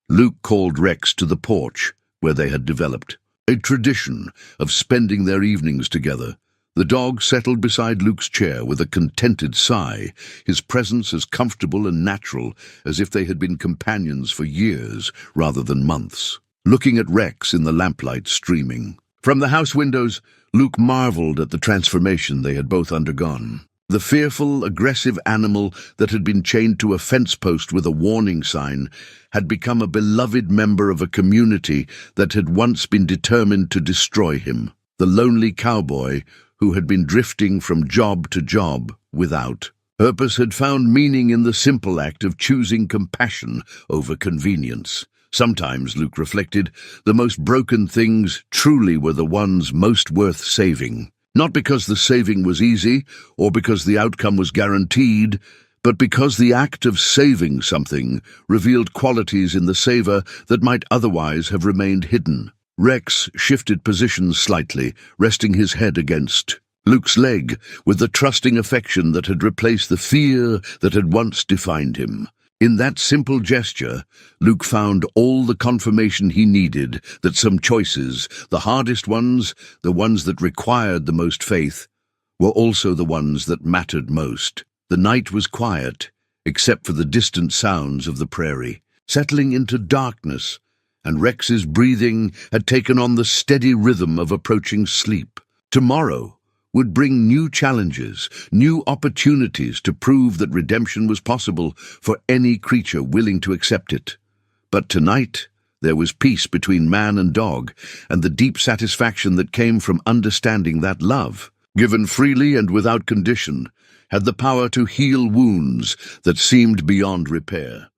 Luke called Rex to the porch where they had developed a tradition of spending their evenings together. The dog settled beside Luke's chair with a contented sigh, his presence as comfortable and natural as if they had been companions for years rather than months. Looking at Rex in the lamplight streaming from the house windows, Luke marveled at the transformation they had both undergone. The fearful, aggressive animal that had been chained to a fence post with a warning sign had become a beloved member of a community that had once been determined to destroy him. The lonely cowboy who had been drifting from job to job without purpose had found meaning in the simple act of choosing compassion over convenience. Sometimes, Luke reflected, the most broken things truly were the ones most worth saving. Not because the saving was easy or because the outcome was guaranteed, but because the act of saving something revealed qualities in the saver that might otherwise have remained hidden. Rex shifted positions slightly, resting his head against Luke's leg with the trusting affection that had replaced the fear that had once defined him. In that simple gesture, Luke found all the confirmation he needed that some choices, the hardest ones, the ones that required the most faith, were also the ones that mattered most. The night was quiet, except for the distant sounds of the prairie, settling into darkness, and Rex's breathing had taken on the steady rhythm of approaching sleep. Tomorrow would bring new challenges, new opportunities to prove that redemption was possible for any creature willing to accept it. But tonight, there was peace between man and dog, and the deep satisfaction that came from understanding that love, given freely and without condition, had the power to heal wounds that seemed beyond repair.